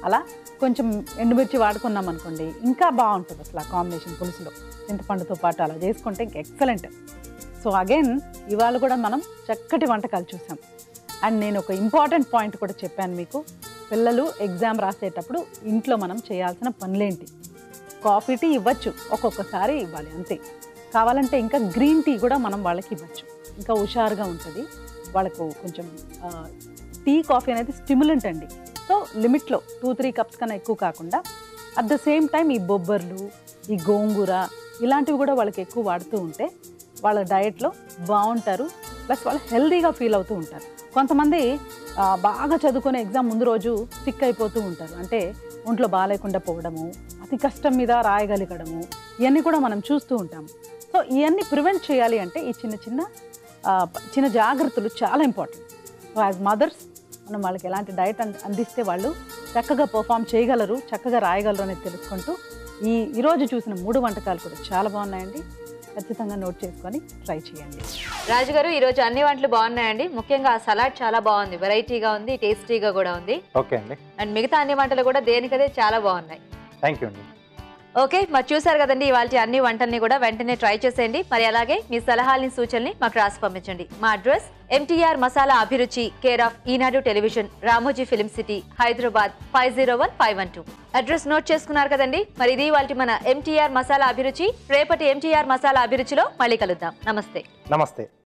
అలా కొంచెం ఎండుమిర్చి వాడుకున్నాం అనుకోండి ఇంకా బాగుంటుంది అసలు ఆ కాంబినేషన్. పులుసులో చింతపండుతో పాటు అలా చేసుకుంటే ఇంకా ఎక్సలెంట్. సో అగైన్ ఇవాళ కూడా మనం చక్కటి వంటకాలు చూసాం. అండ్ నేను ఒక ఇంపార్టెంట్ పాయింట్ కూడా చెప్పాను మీకు. పిల్లలు ఎగ్జామ్ రాసేటప్పుడు ఇంట్లో మనం చేయాల్సిన పనులేంటి. కాఫీ టీ ఇవ్వచ్చు, ఒక్కొక్కసారి ఇవ్వాలి అంతే. కావాలంటే ఇంకా గ్రీన్ టీ కూడా మనం వాళ్ళకి ఇవ్వచ్చు, ఇంకా హుషారుగా ఉంటుంది వాళ్ళకు. కొంచెం టీ కాఫీ అనేది స్టిమ్యులెంట్ అండి. సో లిమిట్లో 2-3 కప్స్ కన్నా ఎక్కువ కాకుండా, అట్ ద సేమ్ టైం ఈ బొబ్బర్లు, ఈ గోంగూర ఇలాంటివి కూడా వాళ్ళకి ఎక్కువ వాడుతూ ఉంటే వాళ్ళ డయట్లో బాగుంటారు, ప్లస్ వాళ్ళు హెల్దీగా ఫీల్ అవుతూ ఉంటారు. కొంతమంది బాగా చదువుకునే ఎగ్జామ్ ముందు రోజు సిక్ అయిపోతూ ఉంటారు, అంటే ఒంట్లో బాగాలేకుండా పోవడము, అతి కష్టం మీద రాయగలగడము, ఇవన్నీ కూడా మనం చూస్తూ ఉంటాము. సో ఇవన్నీ ప్రివెంట్ చేయాలి అంటే ఈ చిన్న జాగ్రత్తలు చాలా ఇంపార్టెంట్. సో యాజ్ మదర్స్ మనం వాళ్ళకి ఎలాంటి డైట్ అందిస్తే వాళ్ళు చక్కగా పర్ఫామ్ చేయగలరు, చక్కగా రాయగలరు అనేది తెలుసుకుంటూ ఈరోజు చూసిన 3 వంటకాలు కూడా చాలా బాగున్నాయండి. ఖచ్చితంగా నోట్ చేసుకొని ట్రై చేయండి. రాజుగారు ఈరోజు అన్ని వంటలు బాగున్నాయండి. ముఖ్యంగా ఆ సలాడ్ చాలా బాగుంది, వెరైటీగా ఉంది, టేస్టీగా కూడా ఉంది. ఓకే అండి. అండ్ మిగతా అన్ని వంటలు కూడా దేనికదే చాలా బాగున్నాయి. థ్యాంక్ యూ అండి. ఓకే, మరి చూసారు కదండి ఇవాళ అన్ని వంటల్ని కూడా వెంటనే ట్రై చేసేయండి. మరి అలాగే మీ సలహాలని సూచనని మాకు రాసి పంపించండి. మా అడ్రస్ ఎంటీఆర్ మసాలా అభిరుచి, care of Eenadu television, Ramoji film city, Hyderabad 501512. Address note చేసుకున్నారు కదండి. మరి ఇది ఇవాళ మన ఎంటీఆర్ మసాలా అభిరుచి. రేపటి ఎంటీఆర్ మసాలా అభిరుచిలో మళ్ళీ కలుద్దాం. నమస్తే. నమస్తే.